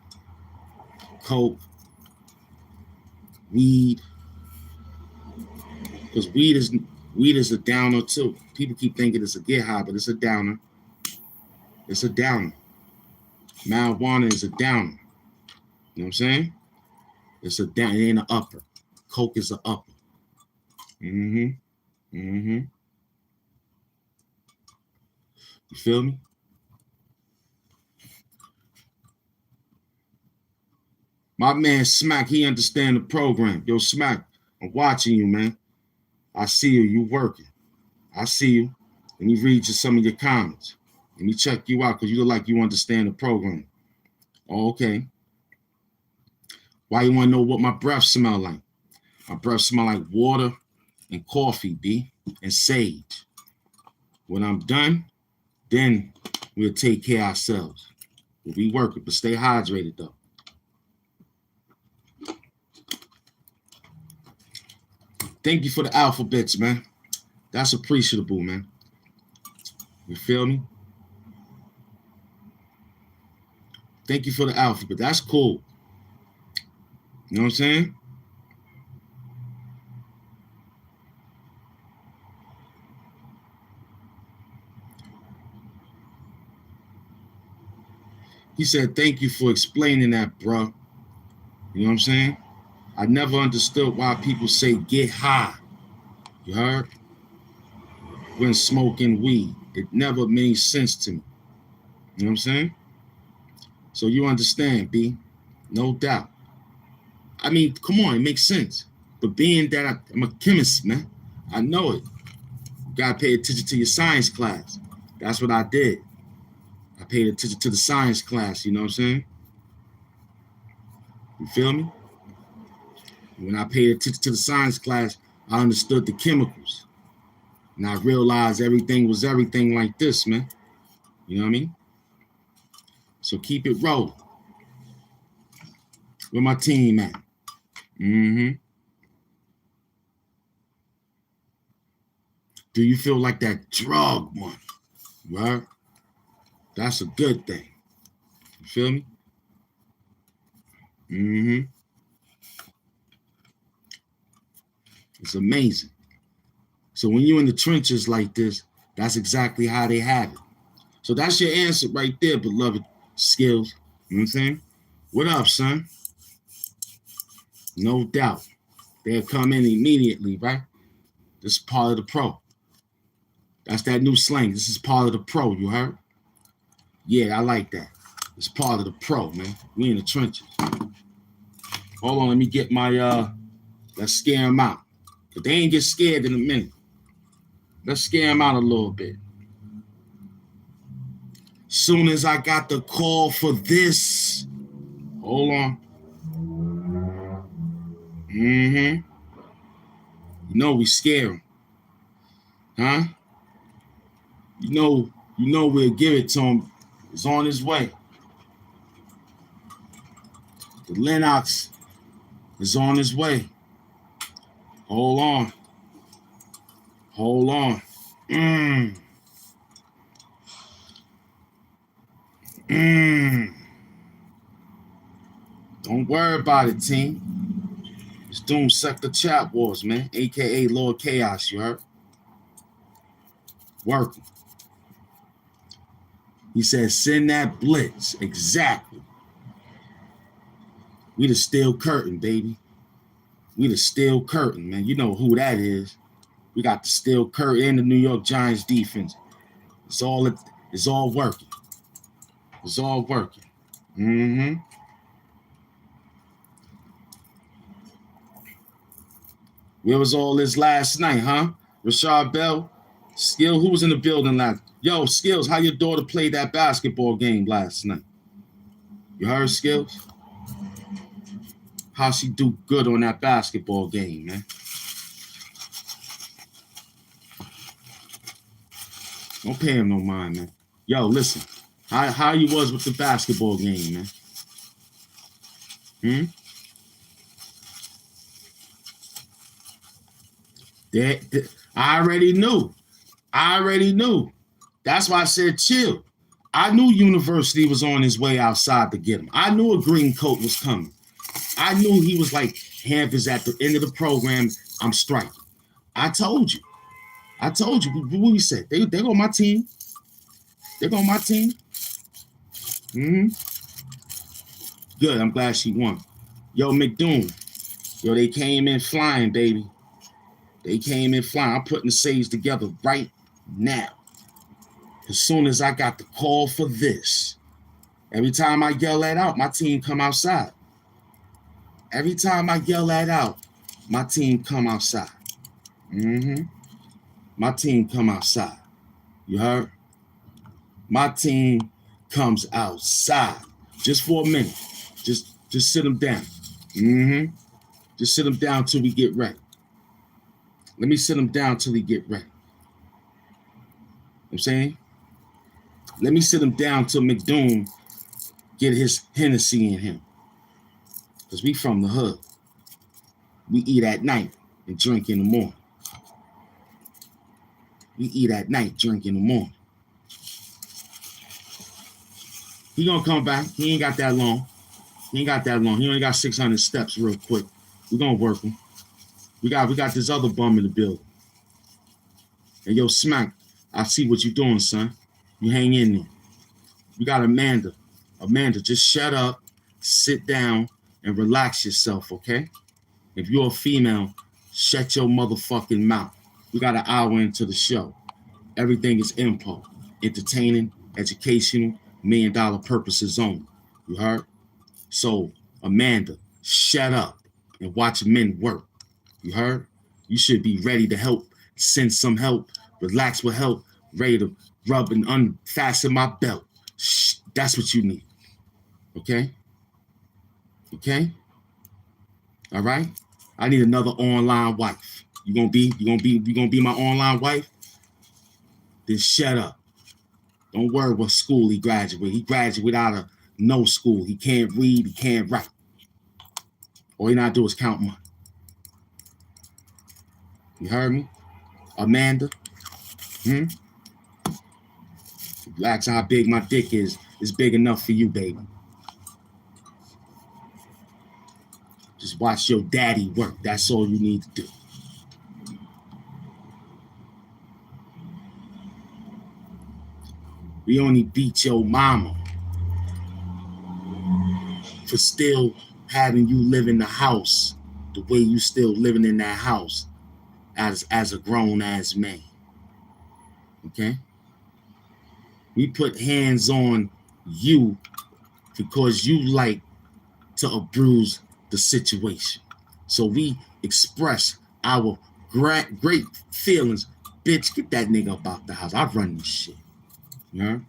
Coke, weed. Because weed is a downer too. People keep thinking it's a get high, but it's a downer. It's a downer. Marijuana is a downer. You know what I'm saying? It's a down. It ain't an upper. Coke is an upper. You feel me? My man Smack, he understand the program. Yo, Smack, I'm watching you, man. I see you. You working. I see you. Let me read you some of your comments. Let me check you out because you look like you understand the program. Oh, okay. Why you want to know what my breath smell like? My breath smell like water and coffee, B, and sage. When I'm done, then we'll take care of ourselves. We'll be working, but stay hydrated, though. Thank you for the alphabets, man. That's appreciable, man. You feel me? Thank you for the alphabet. That's cool. You know what I'm saying? He said, thank you for explaining that, bro. You know what I'm saying? I never understood why people say get high. You heard? When smoking weed. It never made sense to me. You know what I'm saying? So you understand, B. No doubt. I mean, come on, it makes sense. But being that I'm a chemist, man, I know it. You gotta pay attention to your science class. That's what I did. I paid attention to the science class, you know what I'm saying? You feel me? When I paid attention to the science class, I understood the chemicals. And I realized everything was everything like this, man. You know what I mean? So keep it rolling. Where my team at? Do you feel like that drug one? Right? That's a good thing. You feel me? It's amazing. So when you're in the trenches like this, that's exactly how they have it. So that's your answer right there, beloved skills. You know what I'm saying? What up, son? No doubt. They'll come in immediately, right? This is part of the pro. That's that new slang. This is part of the pro, you heard? Yeah, I like that. It's part of the pro, man. We in the trenches. Hold on, let me get my, let's scare them out. But they ain't get scared in a minute. Let's scare them out a little bit. Soon as I got the call for this, hold on. You know we scare them. Huh? You know we'll give it to him. It's on his way. The Lennox is on his way. Hold on. Hold on. Don't worry about it, team. It's Doom Sector Chat Wars, man. AKA Lord Chaos, you heard? Working. He said, send that blitz. Exactly. We the steel curtain, baby. We the steel curtain, man. You know who that is. We got the steel curtain and the New York Giants defense. It's all working. It's all working. Mm-hmm. Where was all this last night, huh? Rashad Bell? Skill, who was in the building last? Yo, Skills, how your daughter played that basketball game last night? You heard, Skills? How she do good on that basketball game, man? Don't pay him no mind, man. Yo, listen. How you was with the basketball game, man? I already knew. That's why I said chill. I knew University was on his way outside to get him. I knew a green coat was coming. I knew he was like, Hamp is at the end of the program. I'm striking. I told you. What we said. They go my team. They go my team. Mm-hmm. Good. I'm glad she won. Yo, McDoom. Yo, they came in flying, baby. They came in flying. I'm putting the saves together right now. As soon as I got the call for this, every time I yell that out, my team come outside. Every time I yell that out, my team come outside. Mm-hmm. My team come outside. You heard? My team comes outside. Just for a minute. Just sit them down. Mm-hmm. Just sit them down till we get ready. Let me sit them down till he get ready. You know what I'm saying? Let me sit him down till McDoom get his Hennessy in him. Because we from the hood. We eat at night and drink in the morning. We eat at night, drink in the morning. He gonna come back. He ain't got that long. He only got 600 steps real quick. We gonna work him. We got this other bum in the building. And yo, Smack, I see what you doing, son. You hang in there. We got Amanda. Amanda, just shut up, sit down, and relax yourself, okay? If you're a female, shut your motherfucking mouth. We got an hour into the show. Everything is info. Entertaining, educational, $1 million purposes only. You heard? So, Amanda, shut up and watch men work. You heard? You should be ready to help, send some help, relax with help, ready to rub and unfasten my belt. Shh, that's what you need. Okay? Okay? All right? I need another online wife. You gonna be my online wife? Then shut up. Don't worry what school he graduated. He graduated out of no school. He can't read, he can't write. All he not do is count money. You heard me? Amanda? Relax how big my dick is. It's big enough for you, baby. Just watch your daddy work. That's all you need to do. We only beat your mama for still having you live in the house the way you still living in that house as a grown-ass man. Okay? We put hands on you because you like to abuse the situation. So we express our great feelings. Bitch, get that nigga up out the house. I run this shit. You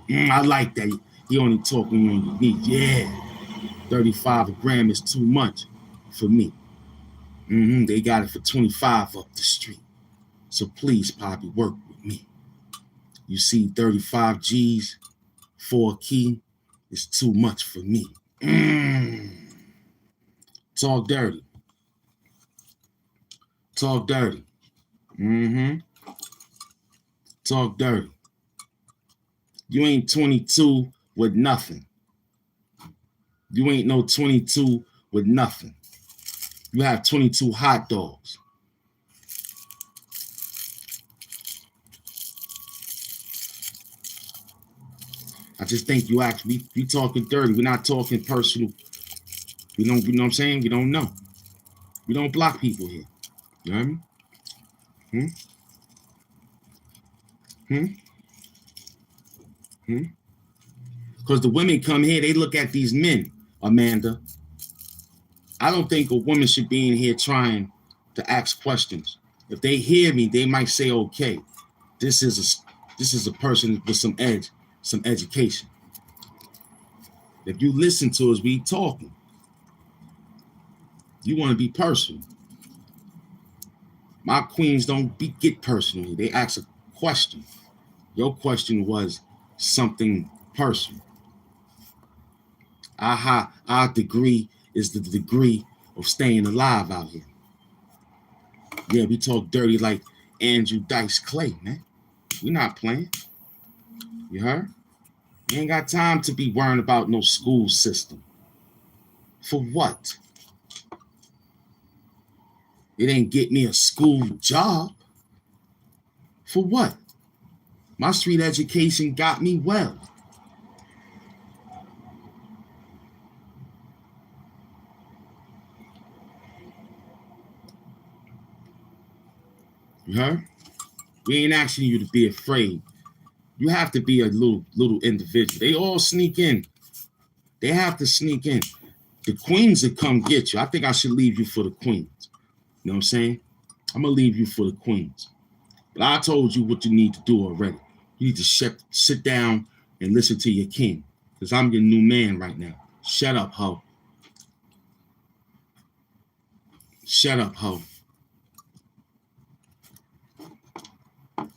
know? I like that. He only talking on your knee. Yeah. 35 a gram is too much for me. They got it for 25 up the street. So please, Poppy, work with me. You see 35 G's for a key is too much for me. Talk dirty. Talk dirty. Talk dirty. You ain't 22 with nothing. You ain't no 22 with nothing. You have 22 hot dogs. I just think you actually, we talking dirty. We're not talking personal. We don't, you know what I'm saying? We don't know. We don't block people here. You know what I mean? Because the women come here, they look at these men, Amanda. I don't think a woman should be in here trying to ask questions. If they hear me, they might say, okay, this is a person with some edge, some education. If you listen to us, we talking. You want to be personal. My queens don't get personal. They ask a question. Your question was something personal. Our degree is the degree of staying alive out here. Yeah, we talk dirty like Andrew Dice Clay, man. We're not playing. You heard? You ain't got time to be worrying about no school system. For what? It ain't get me a school job. For what? My street education got me well. You heard? We ain't asking you to be afraid. You have to be a little individual. They all sneak in. They have to sneak in. The queens that come get you. I think I should leave you for the queens. You know what I'm saying? I'm going to leave you for the queens. But I told you what you need to do already. You need to sit down and listen to your king. Because I'm your new man right now. Shut up, ho. Shut up, ho.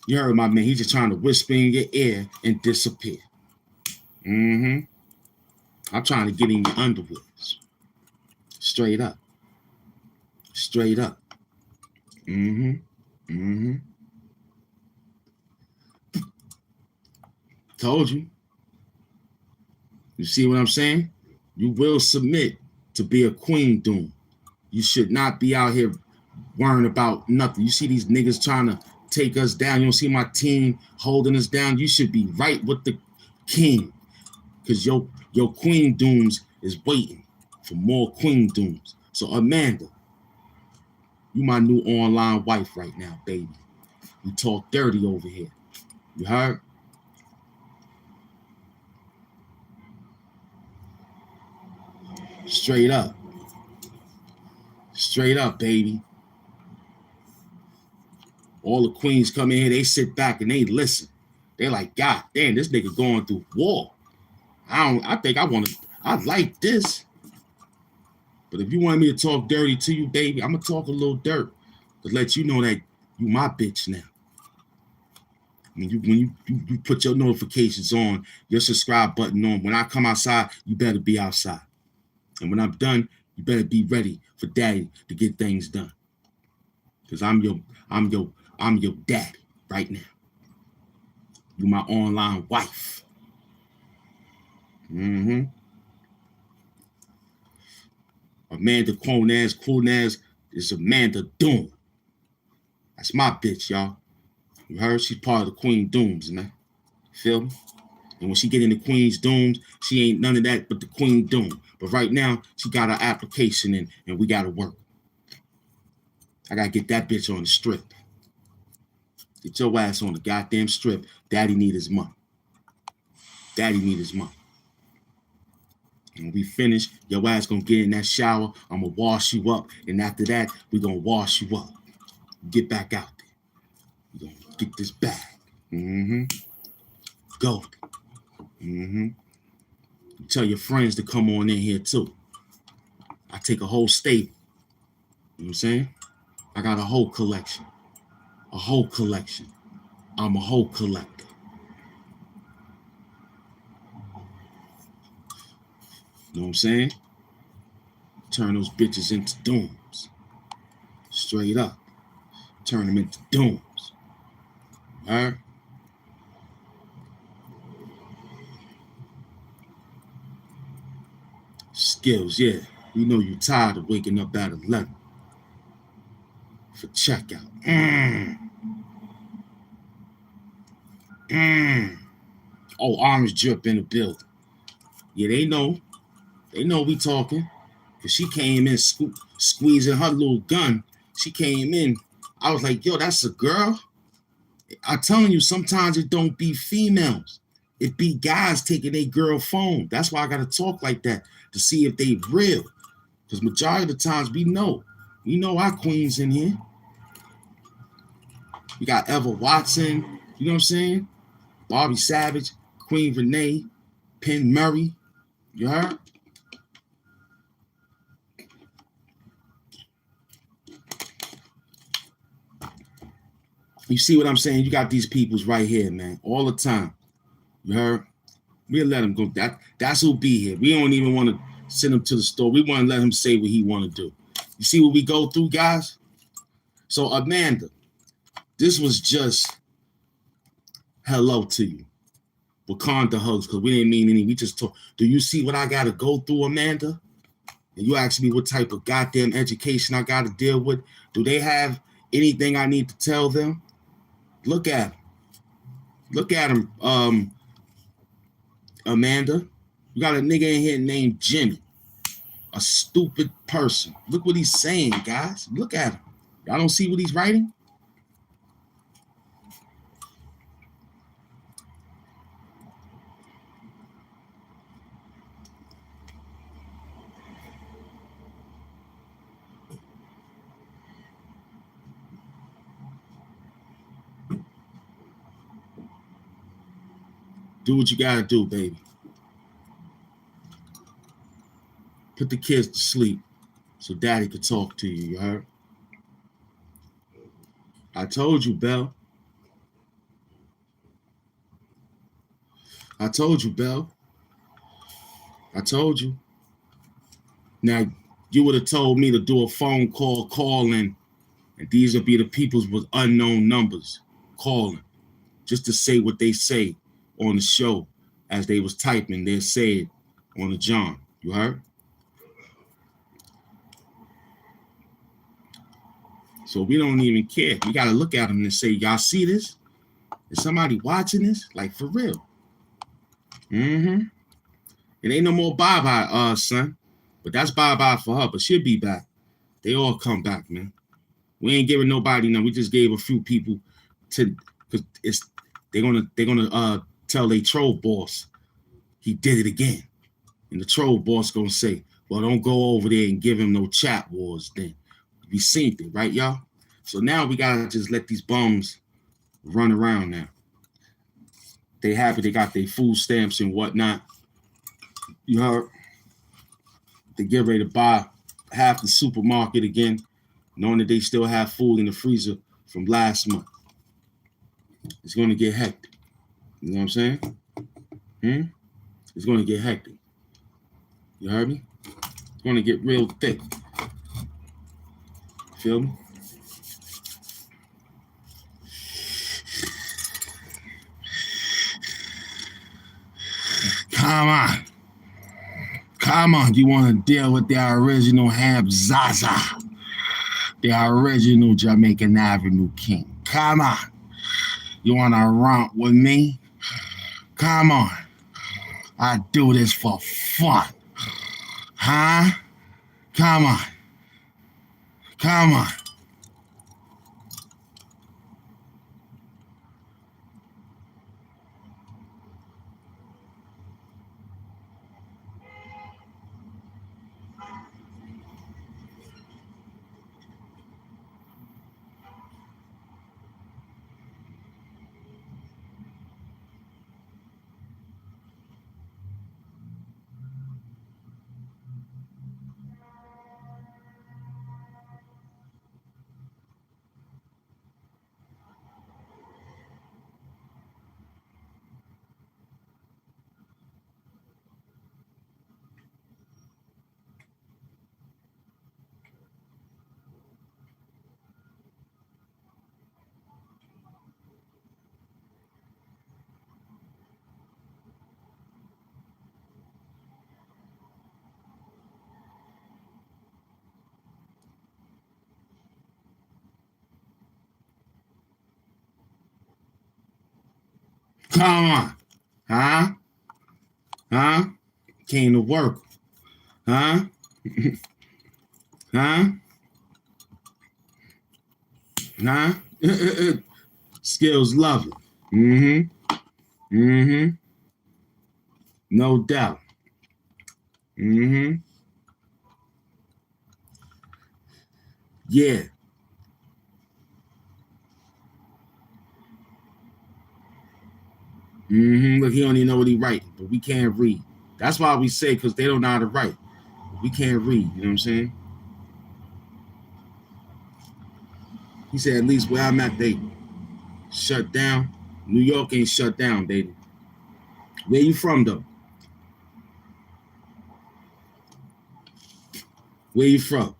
You heard my man. He's just trying to whisper in your ear and disappear. I'm trying to get in your underwears. Straight up. Straight up. Told you. You see what I'm saying? You will submit to be a queen doom. You should not be out here worrying about nothing. You see these niggas trying to take us down. You don't see my team holding us down. You should be right with the king. Because your queen dooms is waiting for more queen dooms. So Amanda, you my new online wife right now, baby. We talk dirty over here. You heard? Straight up. Straight up, baby. All the queens come in here, they sit back and they listen. They're like, God damn, this nigga going through war. I think I like this. But if you want me to talk dirty to you, baby, I'm gonna talk a little dirt to let you know that you my bitch now. When you put your notifications on, your subscribe button on, when I come outside, you better be outside. And when I'm done, you better be ready for daddy to get things done. Because I'm your daddy right now. You my online wife. Amanda Quonaz is Amanda Doom. That's my bitch, y'all. You heard? She's part of the Queen Dooms, man. Feel me? And when she get into Queen's Dooms, she ain't none of that but the Queen Doom. But right now, she got her application in, and we got to work. I got to get that bitch on the strip. Get your ass on the goddamn strip. Daddy need his money. Daddy need his money. And when we finish, your ass gonna get in that shower. I'm gonna wash you up. And after that, we gonna wash you up. Get back out there. We gonna get this bag. Go. Tell your friends to come on in here too. I take a whole stable. You know what I'm saying? I got a whole collection. A whole collection. I'm a whole collector. You know what I'm saying? Turn those bitches into dooms. Straight up. Turn them into dooms. All right? Skills, yeah. We know you tired of waking up at 11 for checkout. Oh, orange drip in the building. Yeah, they know. They know we talking. Because she came in squeezing her little gun. She came in. I was like, yo, that's a girl? I'm telling you, sometimes it don't be females. It be guys taking their girl phone. That's why I got to talk like that to see if they real. Because majority of the times we know. We know our queens in here. We got Eva Watson. You know what I'm saying? Bobby Savage, Queen Renee, Penn Murray. You heard? You see what I'm saying? You got these peoples right here, man, all the time. You heard? We'll let him go. That's who'll be here. We don't even want to send him to the store. We want to let him say what he want to do. You see what we go through, guys? So, Amanda, this was just hello to you. Wakanda hugs, because we didn't mean any. We just talk. Do you see what I got to go through, Amanda? And you ask me what type of goddamn education I got to deal with. Do they have anything I need to tell them? Look at him. Look at him, Amanda. You got a nigga in here named Jimmy. A stupid person. Look what he's saying, guys. Look at him. Y'all don't see what he's writing? Do what you gotta do, baby. Put the kids to sleep so daddy could talk to you, you heard? I told you, Belle. I told you, Belle. I told you. Now, you would have told me to do a phone call calling, and these would be the peoples with unknown numbers calling, just to say what they say on the show as they was typing. They say it on the John. You heard? So we don't even care. We got to look at them and say, y'all see this? Is somebody watching this? Like, for real. Mm-hmm. It ain't no more bye-bye, son. But that's bye-bye for her. But she'll be back. They all come back, man. We ain't giving nobody none. We just gave a few people to, because they're gonna tell their troll boss he did it again. And the troll boss gonna say, well, don't go over there and give him no chat wars then. We seen it, right, y'all? So now we gotta just let these bums run around now. They happy they got their food stamps and whatnot. You heard? They get ready to buy half the supermarket again, knowing that they still have food in the freezer from last month. It's gonna get hectic. You know what I'm saying? It's gonna get hectic. You heard me? It's gonna get real thick. Feel me? Come on. Come on. You want to deal with the original Hamp Zaza, the original Jamaican Avenue King. Come on. You want to romp with me? Come on. I do this for fun. Huh? Come on. Come on. Come on. Huh? Huh? Came to work. Huh? Huh? Huh? Skills love it. Mm-hmm. Mm-hmm. No doubt. Mm-hmm. Yeah. Mm-hmm. Look, he don't even know what he writing, but we can't read. That's why we say, because they don't know how to write. We can't read. You know what I'm saying? He said, at least where I'm at, they shut down. New York ain't shut down, baby. Where you from, though? Where you from?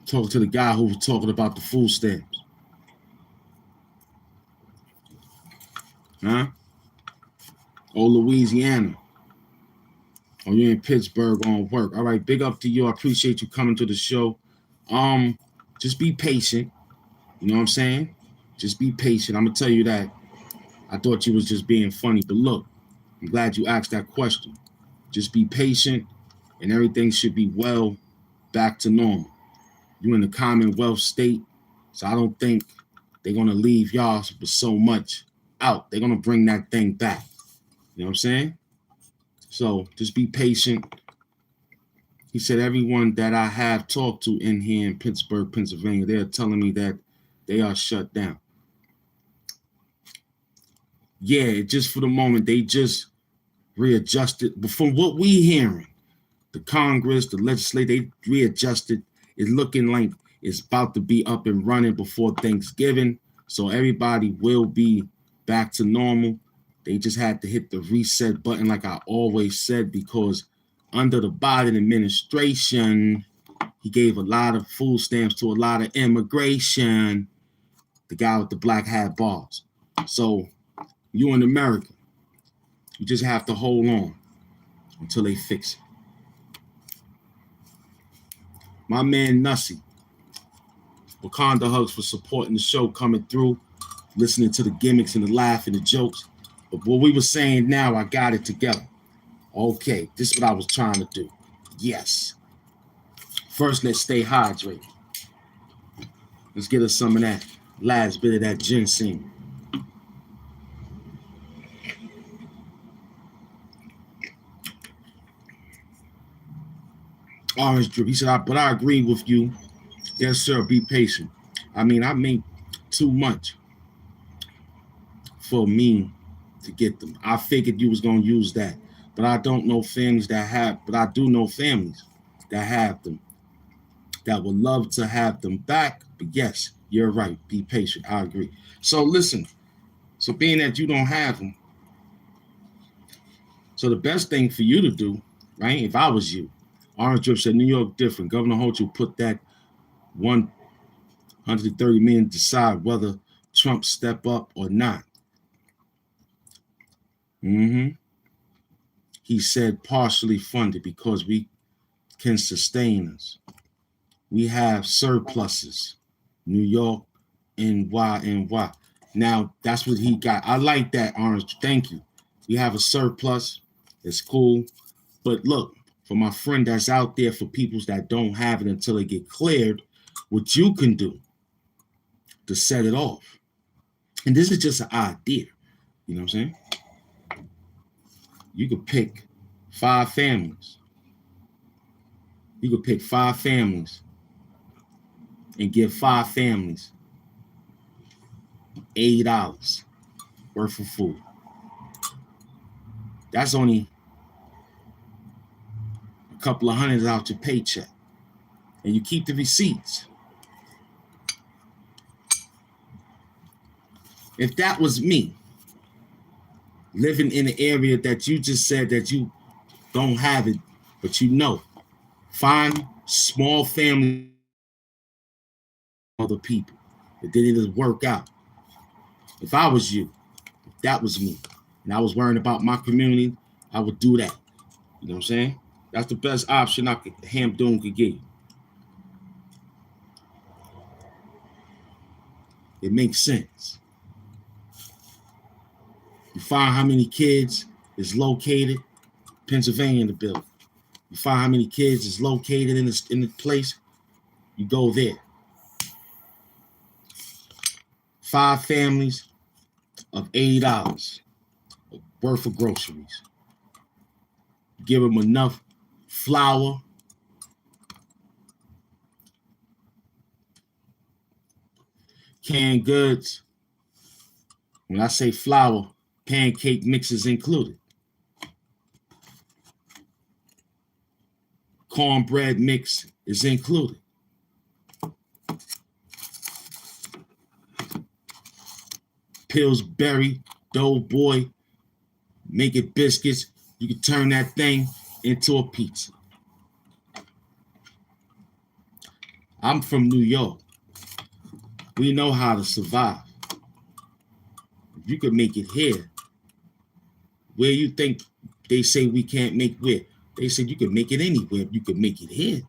Talking to the guy who was talking about the food stamps. Huh? Oh, Louisiana. Oh, you're in Pittsburgh on work. All right, big up to you. I appreciate you coming to the show. Um, just be patient. You know what I'm saying? Just be patient. I'm gonna tell you that. I thought you was just being funny, but look, I'm glad you asked that question. Just be patient, and everything should be well back to normal. You're in the Commonwealth state, so I don't think they're gonna leave y'all with so much out. They're gonna bring that thing back. You know what I'm saying? So just be patient. He said everyone that I have talked to in here in Pittsburgh, Pennsylvania, they're telling me that they are shut down. Yeah, just for the moment, they just readjusted. But from what we hearing, the Congress, the legislature, they readjusted. It's looking like it's about to be up and running before Thanksgiving. So everybody will be back to normal. They just had to hit the reset button, like I always said, because under the Biden administration, he gave a lot of food stamps to a lot of immigration. The guy with the black hat bars. So you in America, you just have to hold on until they fix it. My man Nussie, Wakanda hugs for supporting the show, coming through, listening to the gimmicks and the laugh and the jokes. But what we were saying now, I got it together. Okay, this is what I was trying to do. Yes. First, let's stay hydrated. Let's get us some of that last bit of that ginseng. Orange drip. He said, but I agree with you. Yes, sir. Be patient. I mean, I made too much for me to get them. I figured you was gonna use that, but I don't know families that have. But I do know families that have them, that would love to have them back. But yes, you're right. Be patient. I agree. So listen. So being that you don't have them, so the best thing for you to do, right? If I was you, Orange Drip said New York different. Governor Hochul put that 130 million to decide whether Trump step up or not. Mm-hmm. He said partially funded because we can sustain us. We have surpluses. New York, NY. Now, that's what he got. I like that, Orange. Thank you. We have a surplus. It's cool. But look, for my friend that's out there, for people that don't have it until they get cleared, what you can do to set it off. And this is just an idea. You know what I'm saying? You could pick 5 families. You could pick 5 families and give 5 families $80 worth of food. That's only a couple of hundreds out your paycheck. And you keep the receipts. If that was me, living in an area that you just said that you don't have it, but you know, find small family other people. It didn't work out. If I was you, if that was me, and I was worrying about my community, I would do that. You know what I'm saying? That's the best option Hampvember could give you. It makes sense. You find how many kids is located, Pennsylvania in the building. You find how many kids is located in the place, you go there. 5 families of $80 worth of groceries. Give them enough flour, canned goods. When I say flour, pancake mixes included. Cornbread mix is included. Pillsbury, Doughboy, make it biscuits. You can turn that thing into a pizza. I'm from New York. We know how to survive. If you could make it here, where you think they say we can't make where? They said you could make it anywhere. You could make it here.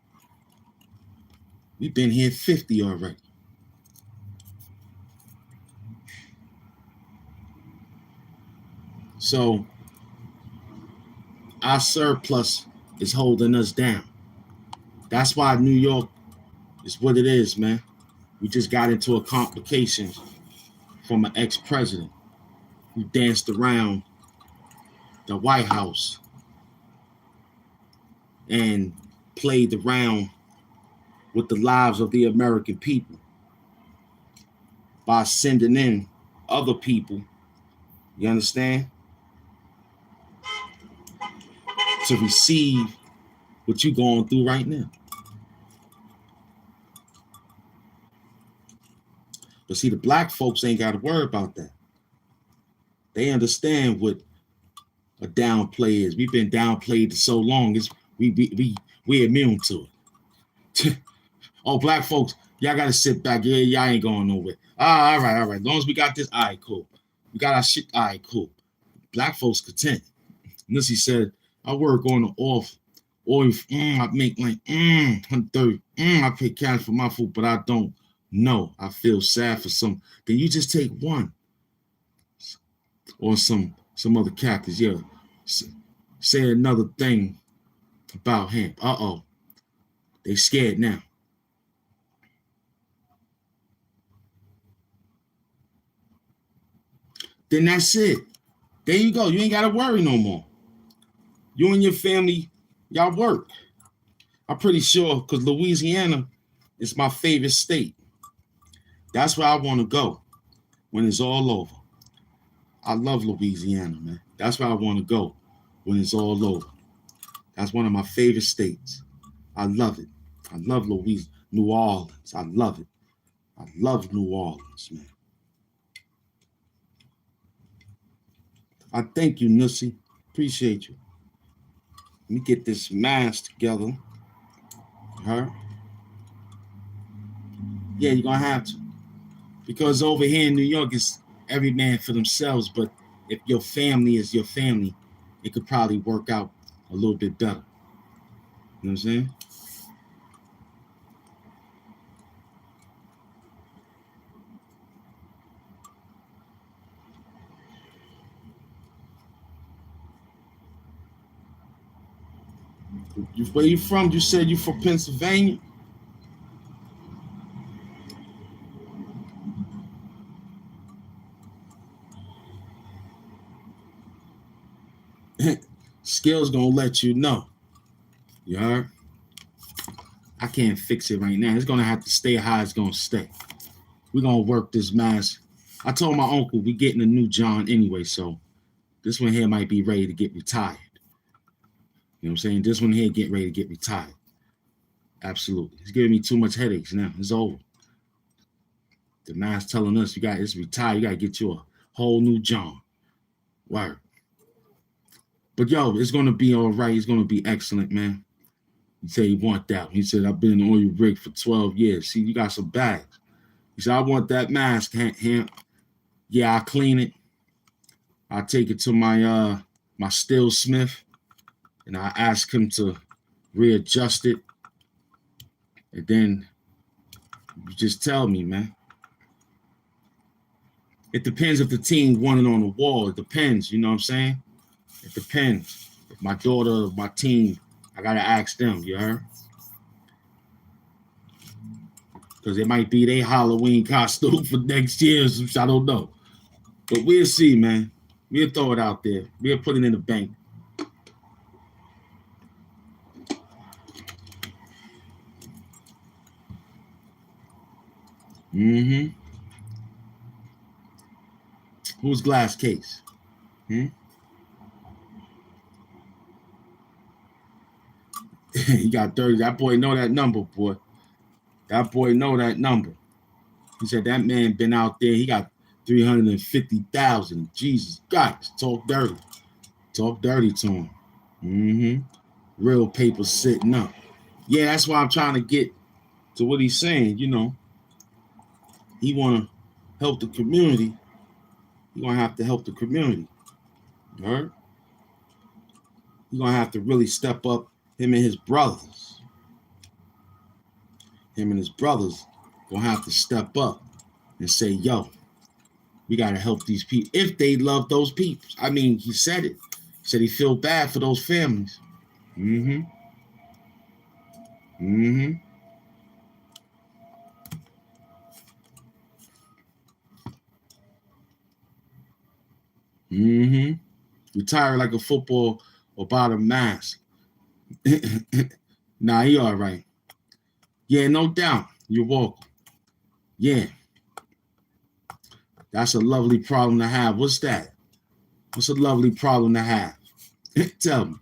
We've been here 50 already. So our surplus is holding us down. That's why New York is what it is, man. We just got into a complication from an ex-president who danced around the White House and played around with the lives of the American people by sending in other people, you understand, to receive what you're going through right now. But see, the black folks ain't got to worry about that. They understand what a downplay is. We've been downplayed for so long. We're immune to it. Oh, black folks, y'all got to sit back. Yeah, y'all ain't going nowhere. All right. As long as we got this, all right, cool. We got our shit, all right, cool. Black folks content. Missy said, I work on the off. Or I make like 130. I pay cash for my food, but I don't know. I feel sad for some. Then you just take one. Or some other cactus. Yeah. Say another thing about him. Uh-oh. They scared now. Then that's it. There you go. You ain't got to worry no more. You and your family, y'all work. I'm pretty sure because Louisiana is my favorite state. That's where I want to go when it's all over. I love Louisiana, man. That's where I want to go when it's all over. That's one of my favorite states. I love it. I love Louisiana, New Orleans. I love it. I love New Orleans, man. I thank you, Nussy. Appreciate you. Let me get this mask together. Her? Yeah, you're going to have to. Because over here in New York, it's every man for themselves. But if your family is your family, it could probably work out a little bit better. You know what I'm saying? Where you from? You said you from Pennsylvania? Skills gonna let you know. You heard? I can't fix it right now. It's gonna have to stay how it's gonna stay. We're gonna work this mask. I told my uncle we getting a new John anyway, so this one here might be ready to get retired. You know what I'm saying? This one here get ready to get retired. Absolutely. It's giving me too much headaches now. It's over. The man's telling us it's retired. You gotta get you a whole new John. Word. But yo, it's gonna be all right. It's gonna be excellent, man. He said he want that. He said, I've been in the oil rig for 12 years. See, you got some bags. He said, I want that mask, Hamp. Yeah, I clean it. I take it to my my stillsmith, and I ask him to readjust it. And then you just tell me, man. It depends if the team won it on the wall. It depends, you know what I'm saying? It depends. If my daughter, my team, I gotta ask them, you heard? Because it might be their Halloween costume for next year, which I don't know. But we'll see, man. We'll throw it out there. We'll put it in the bank. Mm-hmm. Who's glass case? Hmm? He got 30. That boy know that number, boy. That boy know that number. He said that man been out there. He got 350,000. Jesus, guys, talk dirty. Talk dirty to him. Mm-hmm. Real paper sitting up. Yeah, that's why I'm trying to get to what he's saying. You know, he want to help the community. He gonna have to help the community. You heard? He gonna have to really step up. Him and his brothers. Him and his brothers gonna have to step up and say, yo, we gotta help these people if they love those people. I mean, he said it. He said he feel bad for those families. Mm-hmm. Mm-hmm. Mm-hmm. Retire like a football or bottom mask. Nah, he all right. Yeah, no doubt. You're welcome. Yeah. That's a lovely problem to have. What's that? What's a lovely problem to have? Tell me.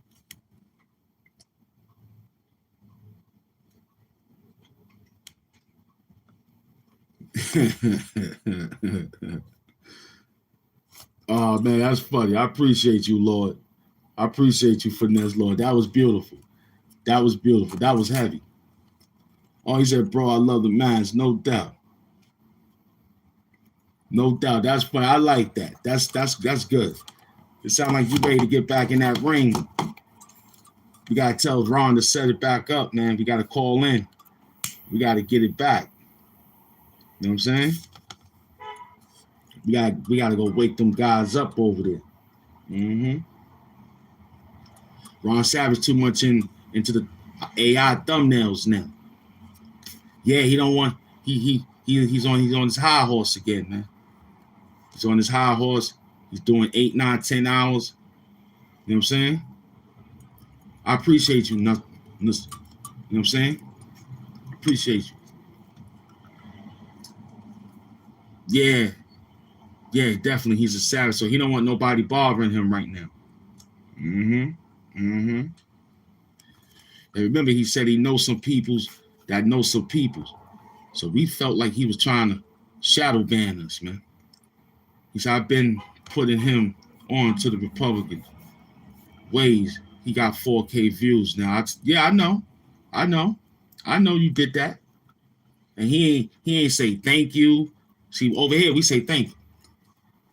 Oh, man, that's funny. I appreciate you, Lord. I appreciate you, Finesse, Lord. That was beautiful. That was beautiful. That was heavy. Oh, he said, bro, I love the mask. No doubt. No doubt. That's funny. I like that. That's good. It sounds like you ready to get back in that ring. We got to tell Ron to set it back up, man. We got to call in. We got to get it back. You know what I'm saying? We got to go wake them guys up over there. Mm-hmm. Ron Savage too much into the AI thumbnails now. Yeah, he don't want he's on his high horse again, man. He's on his high horse. He's doing 8, 9, 10 hours. You know what I'm saying? I appreciate you, you know what I'm saying? I appreciate you. Yeah, definitely. He's a savage, so he don't want nobody bothering him right now. Mm-hmm. Mm-hmm. And remember, he said he knows some peoples that know some peoples. So we felt like he was trying to shadow ban us, man. He said, I've been putting him on to the Republican ways. He got 4K views now. I know you did that. And he ain't say thank you. See, over here, we say thank you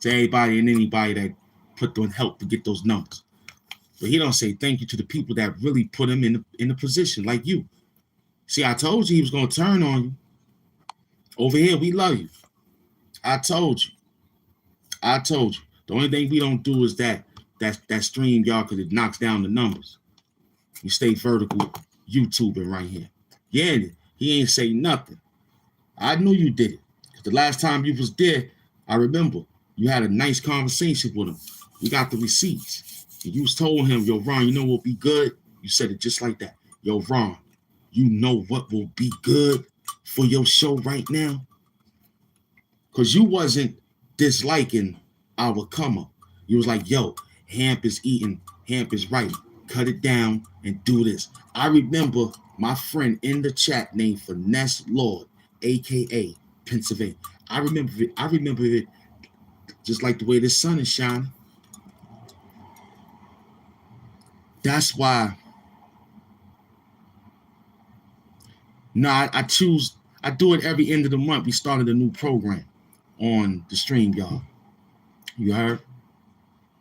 to everybody and anybody that put on help to get those numbers. But he don't say thank you to the people that really put him in the position, like you. See, I told you he was going to turn on you. Over here, we love you. I told you. The only thing we don't do is that stream, y'all, because it knocks down the numbers. We stay vertical YouTubing right here. Yeah, he ain't say nothing. I knew you did it. Because the last time you was there, I remember you had a nice conversation with him. We got the receipts. And you was told him, yo, Ron, you know what will be good? You said it just like that. Yo, Ron, you know what will be good for your show right now? Because you wasn't disliking our come up. You was like, yo, Hamp is eating, Hamp is right. Cut it down and do this. I remember my friend in the chat named Finesse Lord, aka Pennsylvania. I remember it just like the way the sun is shining. That's why. No, I do it every end of the month. We started a new program on the stream, y'all. You heard?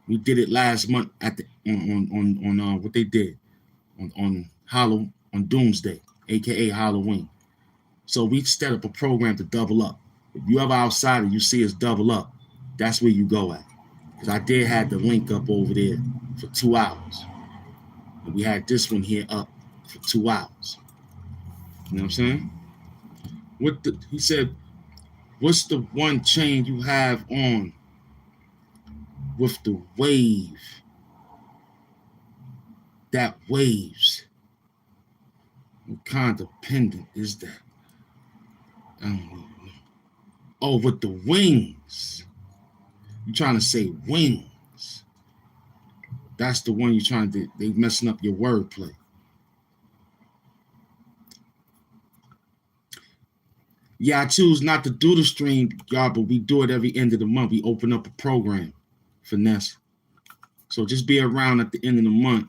We did it last month at the on what they did on Doomsday, aka Halloween. So we set up a program to double up. If you ever outside and you see us double up, That's where you go at. Because I did have the link up over there for 2 hours. And we had this one here up for 2 hours. You know what I'm saying? He said, what's the one chain you have on with the wave that waves? What kind of pendant is that? I don't even know. Oh, with the wings. You trying to say wings. That's the one you're trying to, they messing up your wordplay. Yeah, I choose not to do the stream, y'all, but we do it every end of the month. We open up a program, Finesse. So just be around at the end of the month.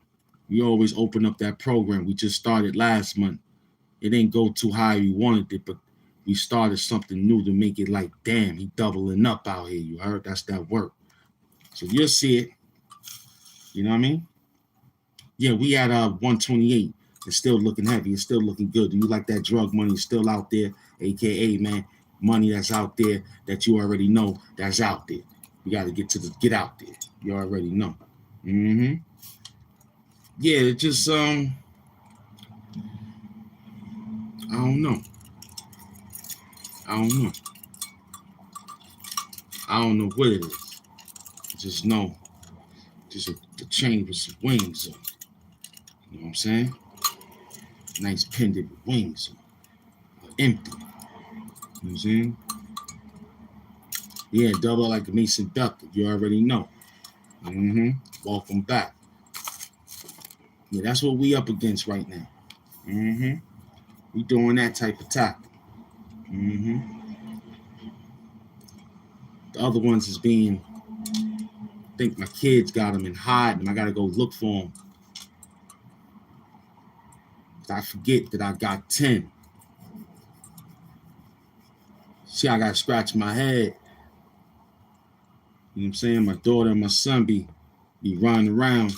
We always open up that program. We just started last month. It didn't go too high we wanted it, but we started something new to make it like, damn, he doubling up out here. You heard? That's that work. So you'll see it. You know what I mean? Yeah, we at 128. It's still looking heavy. It's still looking good. Do you like that drug money still out there? AKA, man, money that's out there that you already know that's out there. You got to get out there. You already know. Mm-hmm. Yeah, it just, I don't know. I don't know what it is. Just know, the chain with some wings on. You know what I'm saying? Nice pendant with wings on. Empty. You know what I'm saying? Yeah, double like a Mason Duck. You already know. Mm-hmm. Welcome back. Yeah, that's what we up against right now. Mm-hmm. We doing that type of tactic. Mm-hmm. The other ones is being, I think my kids got them and hide them. I got to go look for them. I forget that I got 10. See, I got to scratch my head. You know what I'm saying? My daughter and my son be running around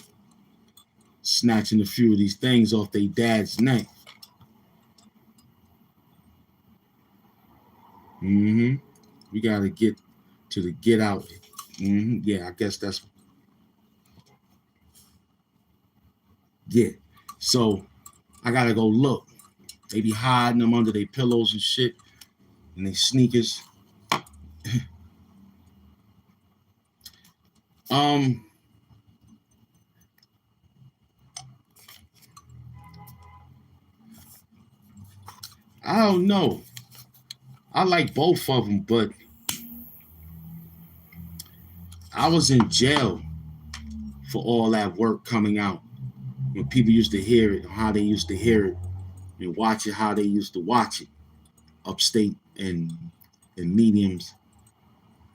snatching a few of these things off their dad's neck. Mm-hmm. We got to get to the get out. Mm-hmm. Yeah, I guess that's... Yeah. So I got to go look. They be hiding them under their pillows and shit and their sneakers. I don't know. I like both of them, but I was in jail for all that work coming out. When people used to hear it, how they used to hear it, and watch it, how they used to watch it, upstate and mediums.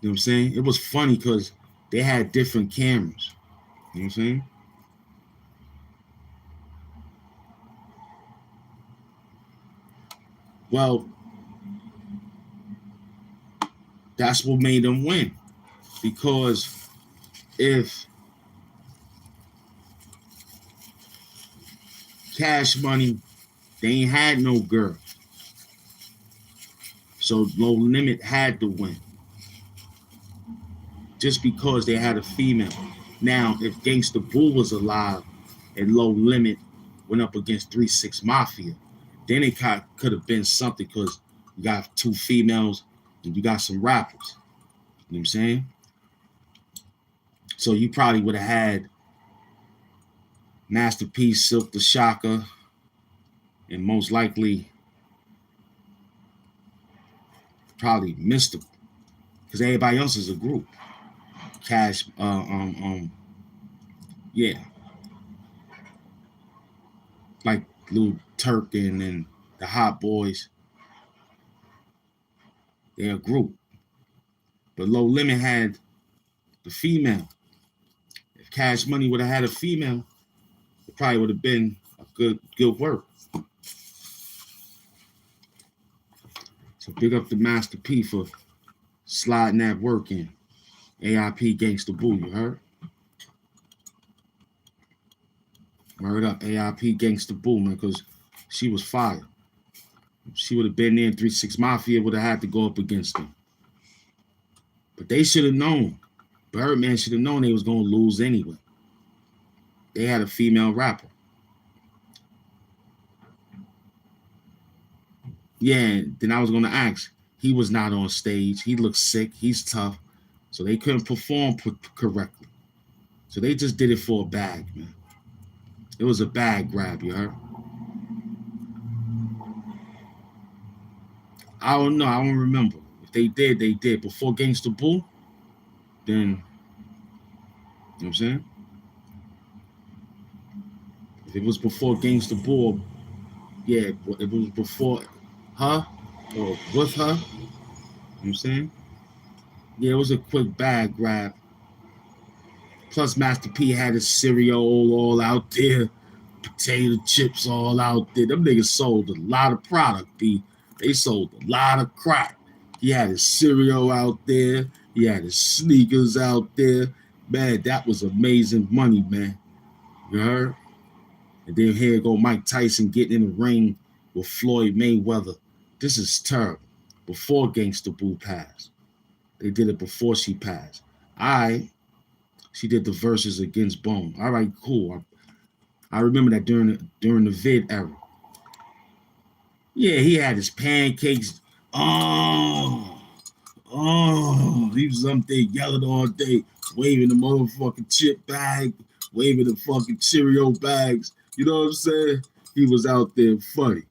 You know what I'm saying? It was funny because they had different cameras. You know what I'm saying? Well, that's what made them win. Because if Cash Money, they ain't had no girl. So Low Limit had to win. Just because they had a female. Now, if Gangsta Boo was alive and Low Limit went up against 3-6 Mafia, then it could have been something because you got 2 females and you got some rappers. You know what I'm saying? So you probably would have had Masterpiece, Silk the Shocker, and most likely probably Mr. Because everybody else is a group. Cash, yeah. Like Lil Turk and the Hot Boys. They're a group. But Low Limit had the female. If Cash Money would have had a female, it probably would have been a good work. So big up the Master P for sliding that work in. AIP Gangsta Boo, you heard? Word up, AIP Gangsta Boo, man, because she was fire. If she would have been there in 3-6 Mafia, would have had to go up against them. But they should have known. Birdman should have known they was going to lose anyway. They had a female rapper. Yeah, then I was going to ask. He was not on stage. He looked sick. He's tough. So they couldn't perform correctly. So they just did it for a bag, man. It was a bag grab, you heard? I don't know. I don't remember. If they did, they did. Before Gangsta Boo, then, you know what I'm saying? If it was before Gangsta Boo, yeah, if it was before her or with her, you know what I'm saying? Yeah, it was a quick bag grab. Plus, Master P had his cereal all out there, potato chips all out there. Them niggas sold a lot of product, B. They sold a lot of crack. He had his cereal out there. He had his sneakers out there. Man, that was amazing money, man. You heard? And then here go Mike Tyson getting in the ring with Floyd Mayweather. This is terrible. Before Gangsta Boo passed. They did it before she passed. She did the verses against Bone. All right, cool. I remember that during the vid era. Yeah, he had his pancakes. He was up there yelling all day, waving the motherfucking chip bag, waving the fucking cereal bags. You know what I'm saying? He was out there funny. You know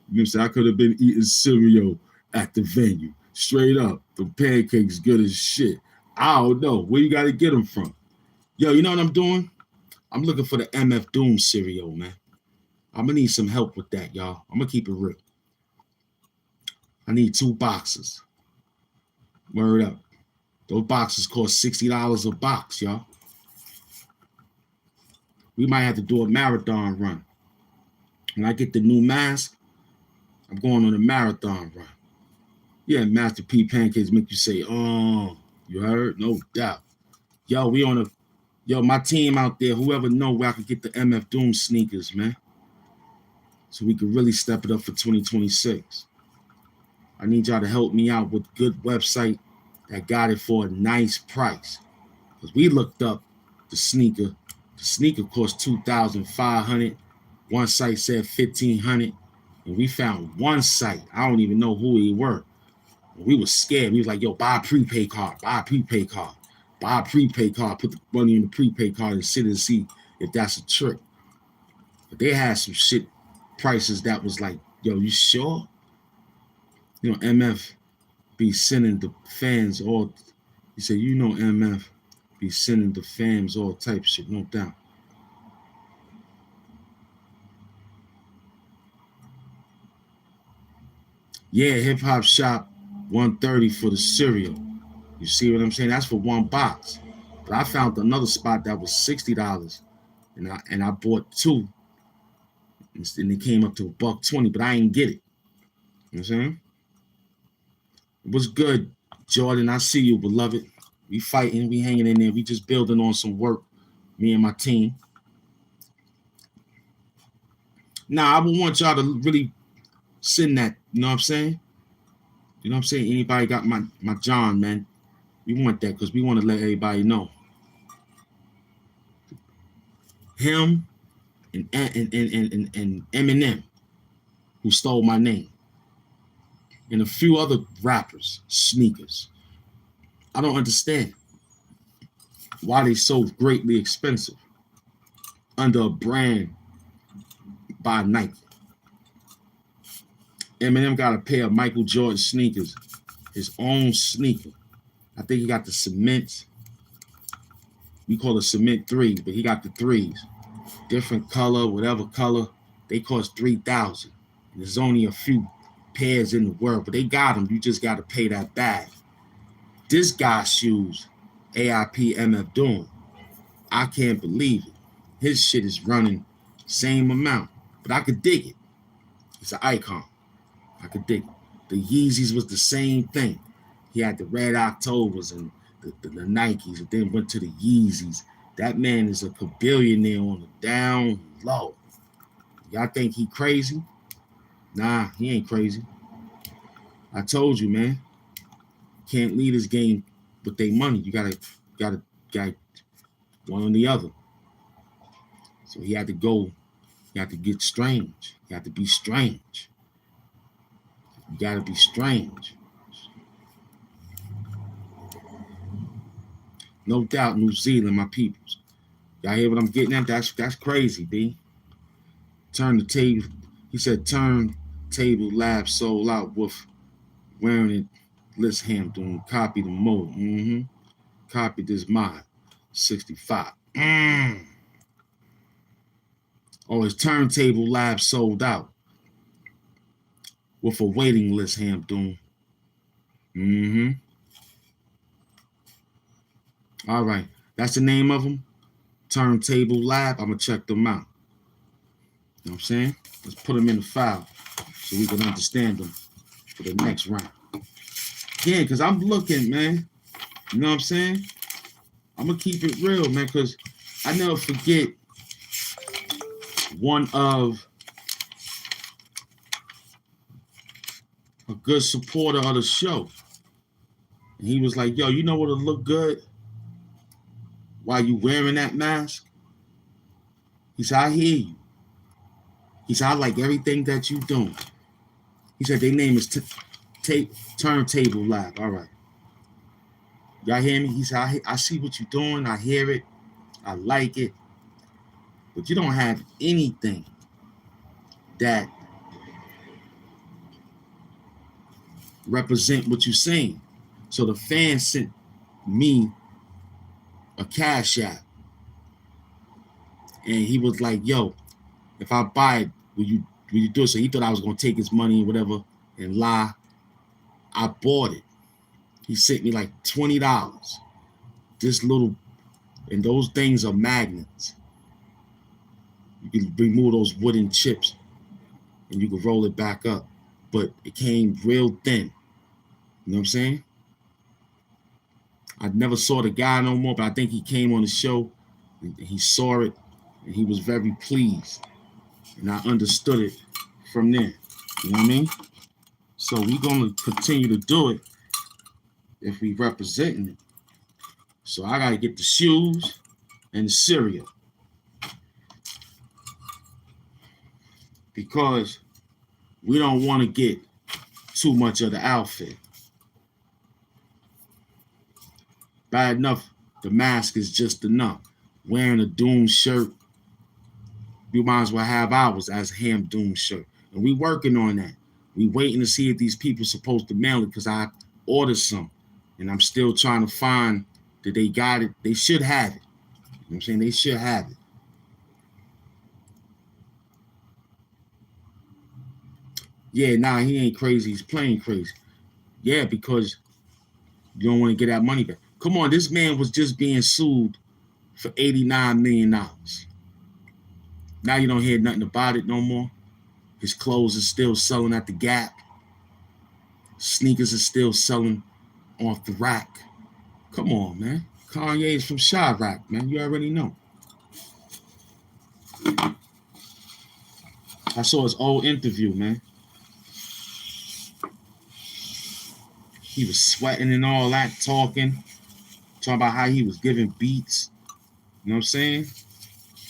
what I'm saying? I could have been eating cereal at the venue. Straight up. The pancakes good as shit. I don't know. Where you got to get them from? Yo, you know what I'm doing? I'm looking for the MF Doom cereal, man. I'm going to need some help with that, y'all. I'm going to keep it real. I need 2 boxes. Word up. Those boxes cost $60 a box, y'all. We might have to do a marathon run. When I get the new mask, I'm going on a marathon run. Yeah, Master P pancakes make you say, oh, you heard? No doubt. Yo, my team out there, whoever know where I can get the MF Doom sneakers, man. So we can really step it up for 2026. I need y'all to help me out with a good website that got it for a nice price. Because we looked up the sneaker. The sneaker cost $2,500. One site said $1,500. And we found one site. I don't even know who they were. We were scared. We was like, yo, buy a prepaid card. Buy a prepaid card. Buy a prepaid card. Put the money in the prepaid card and sit and see if that's a trick. But they had some shit prices that was like, yo, you sure? You know, MF be sending the fans all, he said, you know MF be sending the fans all type of shit, no doubt. Yeah, Hip Hop Shop, $130 for the cereal. You see what I'm saying? That's for 1 box. But I found another spot that was $60. And I bought 2. And it came up to $120, but I ain't get it. You know what I'm saying? It was good, Jordan. I see you, beloved. We fighting, we hanging in there. We just building on some work, me and my team. Now, I would want y'all to really send that, you know what I'm saying? You know what I'm saying? Anybody got my John, man? We want that because we want to let everybody know. Him and Eminem, who stole my name, and a few other rappers, sneakers. I don't understand why they so greatly expensive under a brand by Nike. Eminem got a pair of Michael Jordan sneakers, his own sneaker. I think he got the cement. We call it cement 3, but he got the 3s. Different color, whatever color. They cost $3,000. There's only a few pairs in the world, but they got them. You just got to pay that bag. This guy's shoes, AIP MF Doom, I can't believe it. His shit is running same amount, but I could dig it. It's an icon. I could dig it. The Yeezys was the same thing. He had the Red Octobers and the Nikes, and then went to the Yeezys. That man is a billionaire on the down low. Y'all think he crazy? Nah, he ain't crazy. I told you, man. Can't leave this game with their money. You gotta one or the other. So he had to go. You have to get strange. You have to be strange. You gotta be strange. No doubt, New Zealand, my peoples. Y'all hear what I'm getting at? That's crazy, B. Turn the table. He said, turn table lab sold out with wearing it. Let's doing copy the mode. Copy this mod. 65. Oh, his turntable lab sold out with a waiting list, Hampdoon. All right. That's the name of them. Turntable Lab. I'm going to check them out. You know what I'm saying? Let's put them in the file so we can understand them for the next round. Yeah, because I'm looking, man. You know what I'm saying? I'm going to keep it real, man, because I never forget one of a good supporter of the show. And he was like, yo, you know what'll look good while you wearing that mask? He said, I hear you. He said, I like everything that you doing. He said, their name is Turntable Lab. All right. Y'all hear me? He said, I see what you're doing. I hear it. I like it. But you don't have anything that represent what you're saying. So the fan sent me a Cash App. And he was like, yo, if I buy it, will you do it? So he thought I was going to take his money or whatever and lie. I bought it. He sent me like $20. This little, and those things are magnets. You can remove those wooden chips and you can roll it back up. But it came real thin. You know what I'm saying? I never saw the guy no more, but I think he came on the show and he saw it and he was very pleased. And I understood it from there. You know what I mean? So we're going to continue to do it if we representing it. So I got to get the shoes and the cereal. Because we don't want to get too much of the outfit. Bad enough, the mask is just enough. Wearing a Doom shirt, you might as well have ours as Ham Doom shirt. And we working on that. We waiting to see if these people supposed to mail it because I ordered some. And I'm still trying to find that they got it. They should have it. You know what I'm saying? They should have it. Yeah, nah, he ain't crazy. He's playing crazy. Yeah, because you don't want to get that money back. Come on, this man was just being sued for $89 million. Now you don't hear nothing about it no more. His clothes are still selling at the Gap. Sneakers are still selling off the rack. Come on, man. Kanye's from Chirac, man. You already know. I saw his old interview, man. He was sweating and all that, talking about how he was giving beats. You know what I'm saying?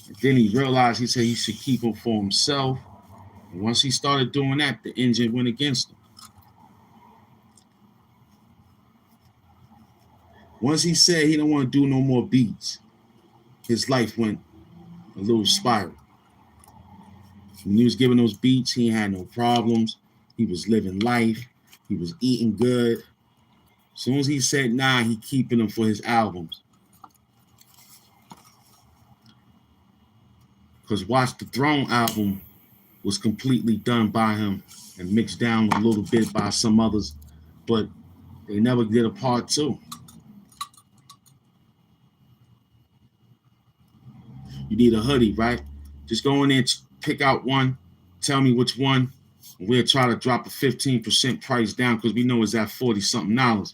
And then he realized, he said he should keep them for himself. And once he started doing that, the engine went against him. Once he said he don't want to do no more beats, his life went a little spiral. When he was giving those beats, he had no problems. He was living life. He was eating good. As soon as he said, nah, he keeping them for his albums. Because Watch the Throne album was completely done by him and mixed down a little bit by some others, but they never did a part 2. You need a hoodie, right? Just go in there, pick out one, tell me which one, and we'll try to drop a 15% price down because we know it's at $40-something.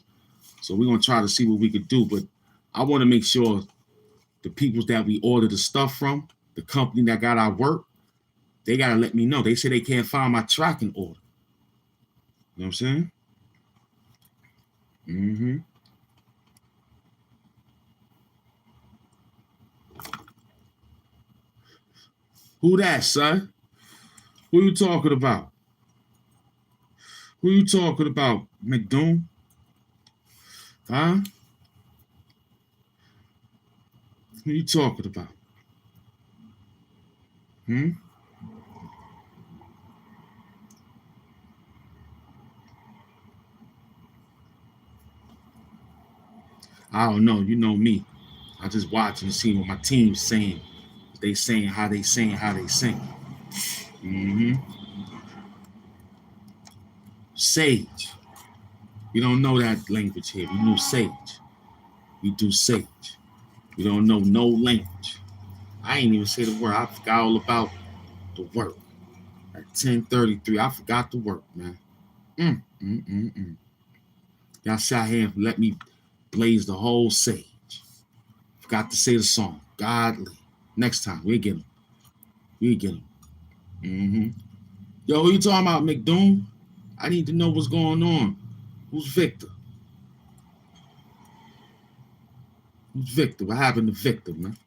So we're going to try to see what we could do, but I want to make sure the people that we order the stuff from, the company that got our work, they got to let me know. They say they can't find my tracking order. You know what I'm saying? Who that, son? Who you talking about? Who you talking about, McDoom? Huh? Who you talking about? I don't know. You know me. I just watch and see what my team's saying. They saying how they saying how they sing. Sage. We don't know that language here. We know sage. We do sage. We don't know no language. I ain't even say the word. I forgot all about the work. At 10:33, I forgot the work, man. Y'all sat here and let me blaze the whole sage. Forgot to say the song. Godly. Next time, we'll get him. We'll get him. Yo, who you talking about, McDoom? I need to know what's going on. Who's Victor? Who's Victor? What happened to Victor, man?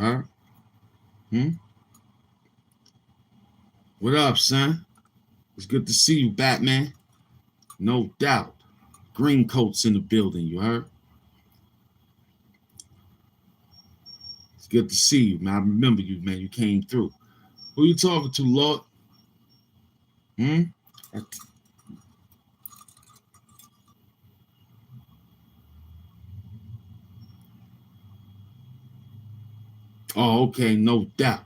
All right? What up, son? It's good to see you, Batman. No doubt. Green coats in the building, you heard? It's good to see you, man. I remember you, man. You came through. Who you talking to, Lord? Oh, okay. No doubt.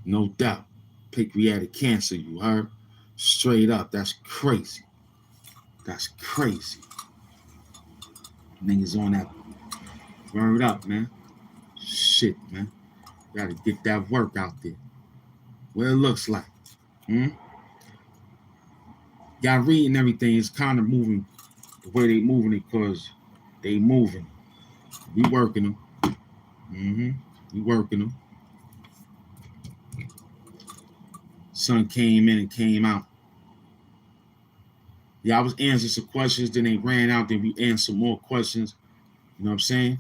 No doubt. Pancreatic cancer, you heard? Straight up. That's crazy. That's crazy. Niggas on that. Burn it up, man. Shit, man. Gotta get that work out there. What it looks like. Y'all reading everything. It's kind of moving the way they moving it because they moving. We working them. We working them. Sun came in and came out. Yeah, I was answering some questions, then they ran out, then we answered more questions. You know what I'm saying?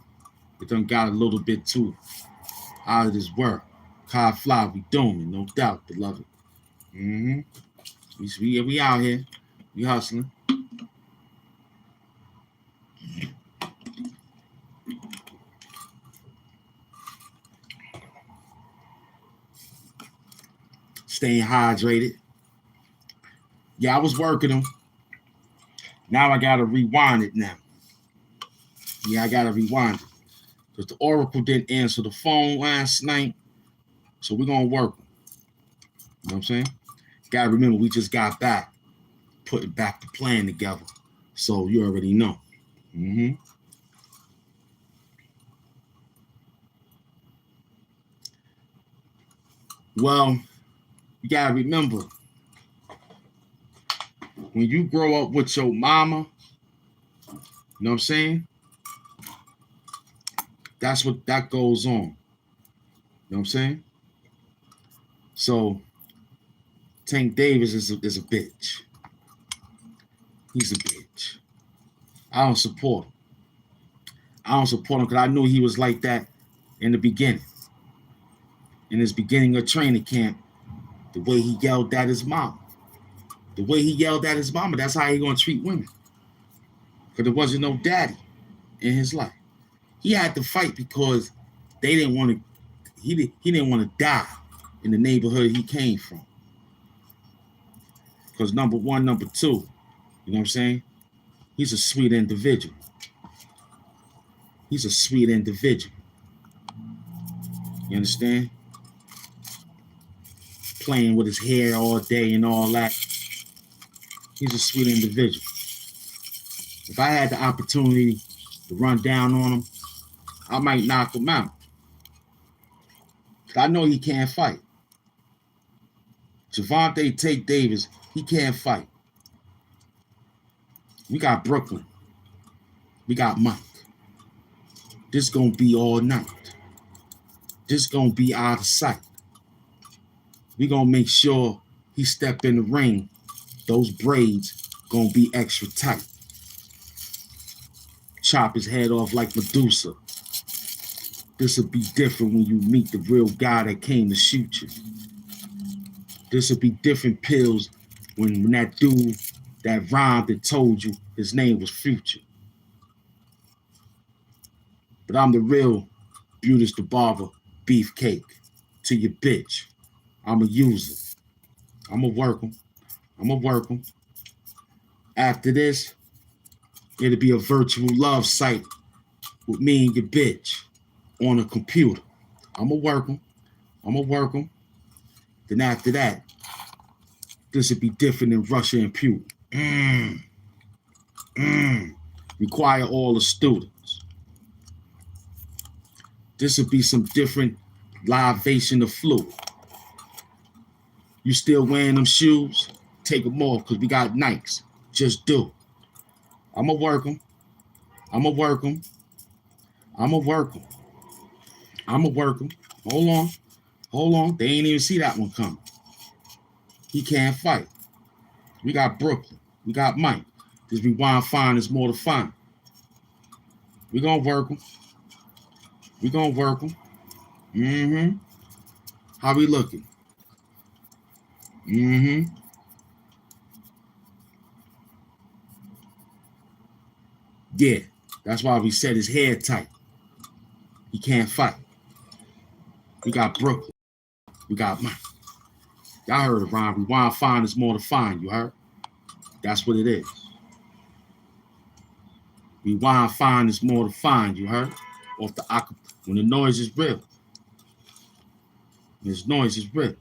It done got a little bit too out of this work. Car fly, we doing it, no doubt, beloved. We out here. We hustling. Staying hydrated. Yeah, I was working them. Now I gotta rewind it now. Yeah, I gotta rewind it. Because the Oracle didn't answer the phone last night. So we're gonna work them. You know what I'm saying? Gotta remember, we just got back, putting back the plan together. So you already know. Well, you gotta remember, when you grow up with your mama, you know what I'm saying? That's what that goes on. You know what I'm saying? So Tank Davis is a bitch. He's a bitch. I don't support him. I don't support him because I knew he was like that in the beginning. In his beginning of training camp, the way he yelled at his mama. The way he yelled at his mama, that's how he gonna treat women. Because there wasn't no daddy in his life. He had to fight because they didn't want to, he didn't want to die in the neighborhood he came from. Because number one, number two, you know what I'm saying? He's a sweet individual. He's a sweet individual. You understand? Playing with his hair all day and all that. He's a sweet individual. If I had the opportunity to run down on him, I might knock him out. I know he can't fight. Javante Tate Davis, he can't fight. We got Brooklyn. We got Mike. This gonna be all night. This gonna be out of sight. We gonna make sure he step in the ring. Those braids gonna be extra tight. Chop his head off like Medusa. This will be different when you meet the real guy that came to shoot you. This will be different pills when that dude that rhymed and told you his name was Future. But I'm the real Brutus the Barber beefcake to your bitch. I'm a user. I'm a work 'em. I'm a work 'em. After this, it'll be a virtual love site with me and your bitch on a computer. I'm a work 'em. I'm a work 'em. Then after that, this would be different than Russia and Putin. Require all the students. This would be some different libation of fluid. You still wearing them shoes? Take them off because we got Nikes. Just do. I'ma work them. I'ma work them. I'ma work them. I'ma work them. Hold on. Hold on. They ain't even see that one coming. He can't fight. We got Brooklyn. We got Mike. This rewind fine is more to find. We gonna work them. We gonna work them. How we looking? Yeah, that's why we said his hair tight. He can't fight. We got Brooklyn. We got Mike. Y'all heard it, Ron. Rewind fine is more to find. You heard? That's what it is. Rewind fine is more to find. You heard? Off the when the noise is real. This noise is real.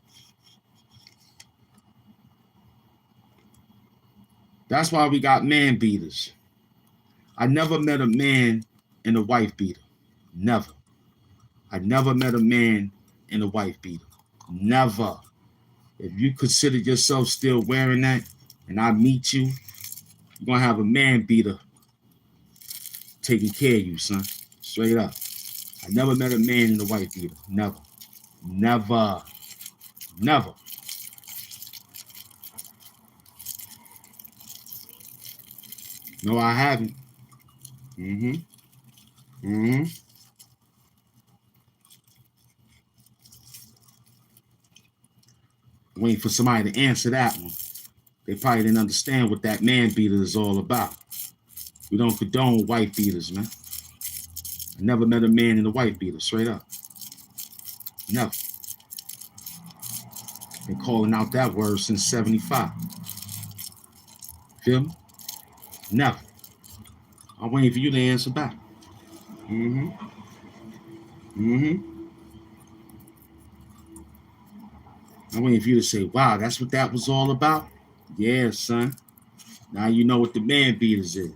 That's why we got man beaters. I never met a man and a wife beater. Never. I never met a man and a wife beater. Never. If you consider yourself still wearing that and I meet you, you're going to have a man beater taking care of you, son. Straight up. I never met a man and a wife beater. Never. Never. Never. No, I haven't. Waiting for somebody to answer that one. They probably didn't understand what that man beater is all about. We don't condone wife beaters, man. I never met a man in a wife beater, straight up. Never. Been calling out that word since 75. Feel me? Never. I'm waiting for you to answer back. I'm waiting for you to say, wow, that's what that was all about? Yeah, son. Now you know what the man beaters is.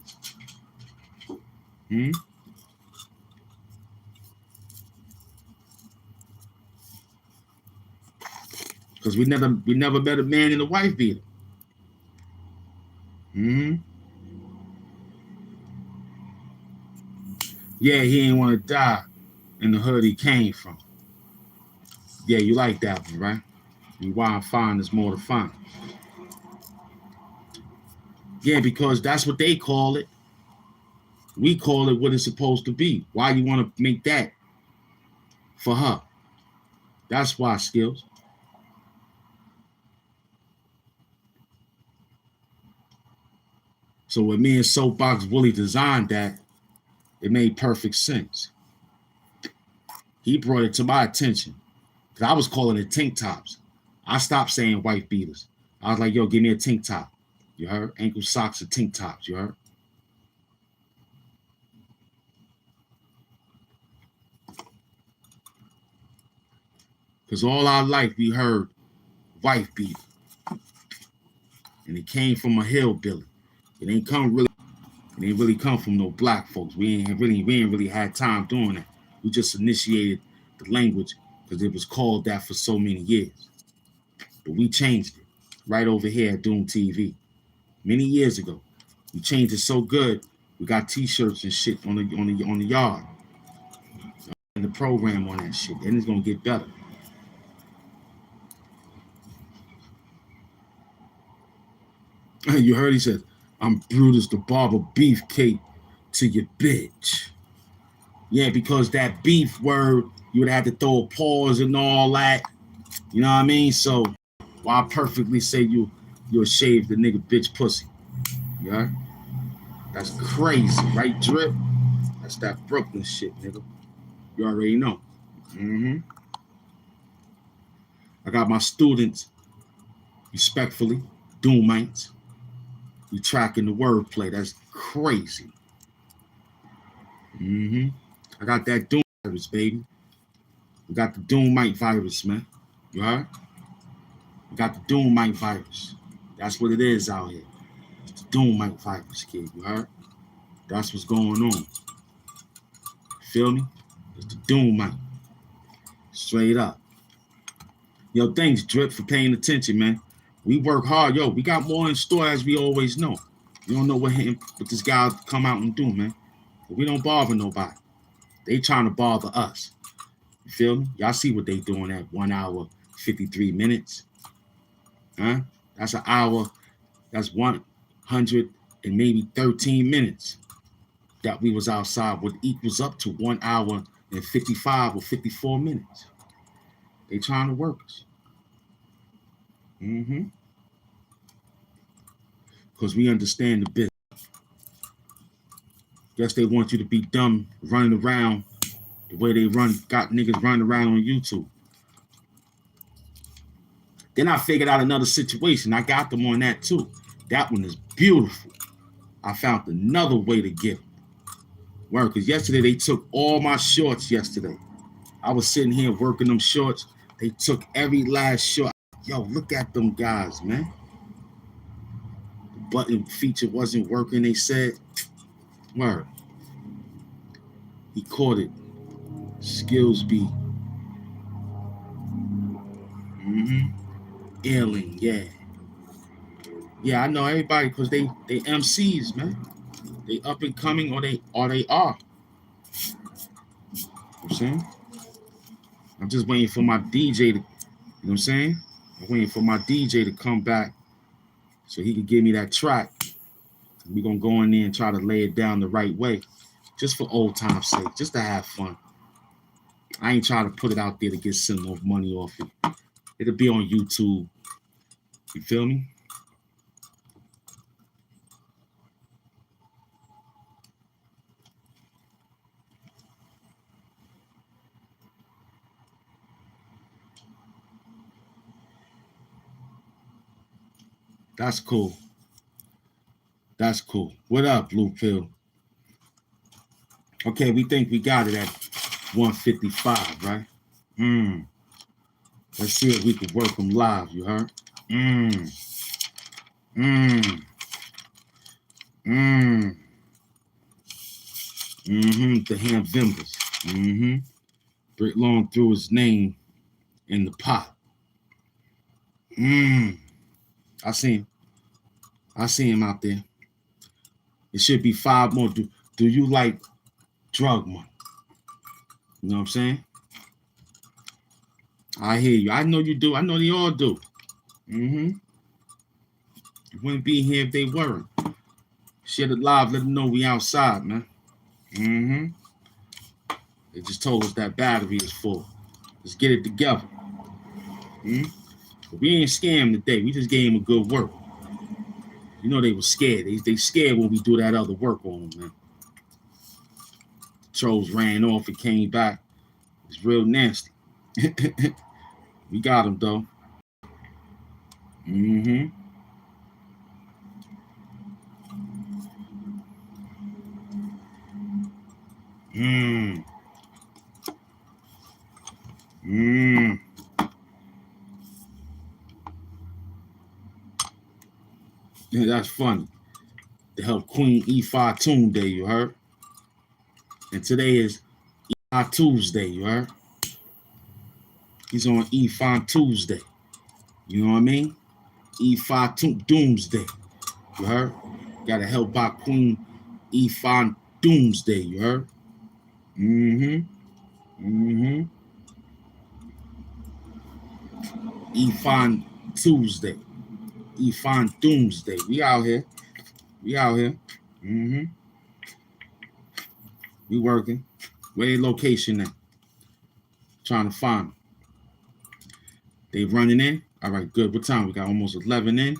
Because we never met a man in a wife beater. Yeah, he ain't want to die in the hood he came from. Yeah, you like that one, right? And why I'm fine is more to find. Yeah, because that's what they call it. We call it what it's supposed to be. Why you want to make that for her? That's why, Skills. So when me and Soapbox Willie designed that, it made perfect sense. He brought it to my attention. Because I was calling it tank tops. I stopped saying wife beaters. I was like, yo, give me a tank top. You heard? Ankle socks and tank tops. You heard? Because all our life we heard wife beater. And it came from a hillbilly. It ain't really come from no black folks. We ain't really had time doing that. We just initiated the language because it was called that for so many years. But we changed it right over here at Doom TV many years ago. We changed it so good. We got T-shirts and shit on the yard and the program on that shit. And it's gonna get better. You heard he said, "I'm Brutus the Barber beefcake to your bitch." Yeah, because that beef word, you would have to throw a pause and all that. You know what I mean? So, well, I perfectly say you'll shave the nigga bitch pussy. Yeah? That's crazy, right, Drip? That's that Brooklyn shit, nigga. You already know. Mm-hmm. I got my students, respectfully, Doomites. We tracking the wordplay. That's crazy. Mm-hmm. I got that Doom virus, baby. We got the Doomite virus, man. You heard? We got the Doomite virus. That's what it is out here. It's the Doomite virus, kid. You heard? That's what's going on. Feel me? It's the Doomite. Straight up. Yo, thanks, Drip, for paying attention, man. We work hard. Yo, we got more in store as we always know. You don't know what this guy come out and do, man. But we don't bother nobody. They trying to bother us. You feel me? Y'all see what they doing at 1 hour, 53 minutes? Huh? That's an hour. That's 100 and maybe 13 minutes that we was outside, what equals up to 1 hour and 55 or 54 minutes. They trying to work us. Mm-hmm. Because we understand the business. Guess they want you to be dumb running around the way they got niggas running around on YouTube. Then I figured out another situation. I got them on that too. That one is beautiful. I found another way to get them. Word, because yesterday they took all my shorts yesterday. I was sitting here working them shorts. They took every last short. Yo, look at them guys, man. The button feature wasn't working, they said. Word. He caught it. Skills be. Mm-hmm. Ailing, yeah. Yeah, I know everybody because they MCs, man. They up and coming or they are. You know what I'm saying? I'm just waiting for my DJ to, you know what I'm saying? I'm waiting for my DJ to come back so he can give me that track. We're going to go in there and try to lay it down the right way. Just for old time's sake, just to have fun. I ain't trying to put it out there to get some more money off it. It'll be on YouTube. You feel me? That's cool. That's cool. What up, Blue Pill? Okay, we think we got it at 155, right? Let's see if we can work them live, you heard? Mm. The Hampvembers. Brick Long threw his name in the pot. I see him. I see him out there. It should be 5 more. Do you like drug money? You know what I'm saying? I hear you. I know you do. I know they all do. You wouldn't be here if they weren't. Share it live. Let them know we outside, man. They just told us that battery is full. Let's get it together. But we ain't scammed today. We just gave them a good work. You know they were scared. They scared when we do that other work on them, man. Trolls ran off and came back. It's real nasty. We got them, though. Yeah, that's funny. To help Queen E5 Tune Day, you heard? And today is E5 Tuesday, you heard? He's on E5 Tuesday. You know what I mean? E5 Doomsday. You heard? Gotta help out Queen E5 Doomsday, you heard? E5 Tuesday. E5 Doomsday. We out here. We out here. We working. Where they location at? Trying to find them. They running in? All right, good. What time? We got almost 11 in.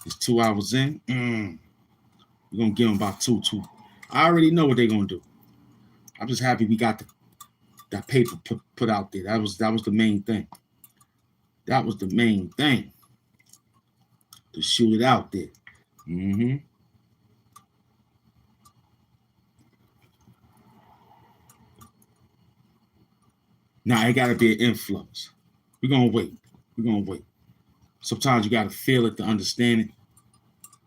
It's 2 hours in. We're going to give them about 2. I already know what they're going to do. I'm just happy we got that paper put out there. That was the main thing. That was the main thing. To shoot it out there. Now, it got to be an influence. We're going to wait. Sometimes you got to feel it to understand it.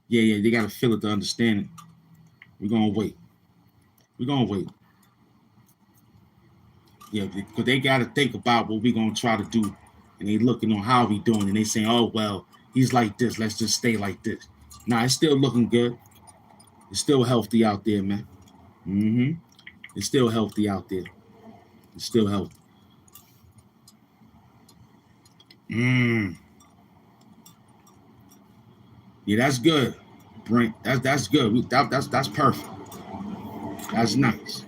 Yeah, they got to feel it to understand it. We're going to wait. Yeah, because they got to think about what we're going to try to do. And they looking on how we doing. And they saying, oh, well, he's like this. Let's just stay like this. Nah, it's still looking good. It's still healthy out there, man. It's still healthy out there. It's still healthy. Yeah, that's good, Brent. That's good. That's perfect. That's nice.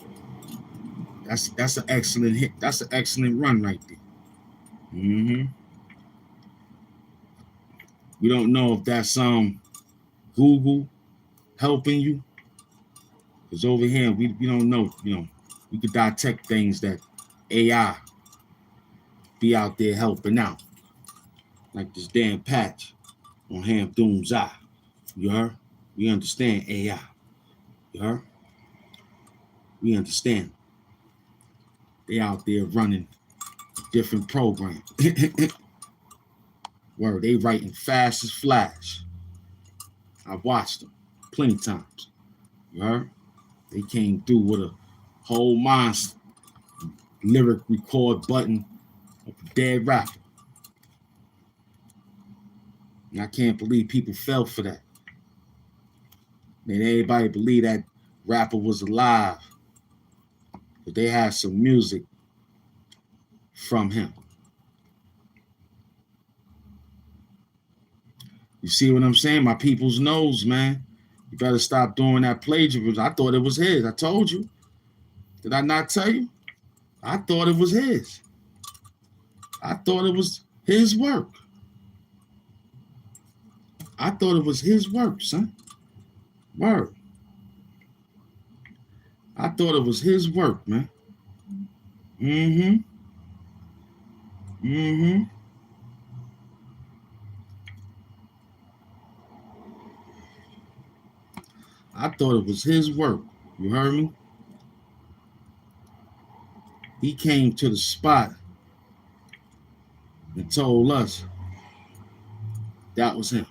That's an excellent hit. That's an excellent run right there. We don't know if that's Google helping you. Because over here we don't know, we could detect things that AI be out there helping out. Like this damn patch on Hampvember. You heard? We understand AI. You heard? We understand. They out there running different programs. Word, they writing fast as flash. I watched them plenty of times. You heard? They came through with a whole monster lyric record button of a dead rapper. And I can't believe people fell for that. And everybody believed that rapper was alive. But they had some music from him. You see what I'm saying? My people's knows, man. You better stop doing that plagiarism. I thought it was his. I told you. Did I not tell you? I thought it was his. I thought it was his work. I thought it was his work, son. Word. I thought it was his work, man. I thought it was his work. You heard me? He came to the spot and told us that was him.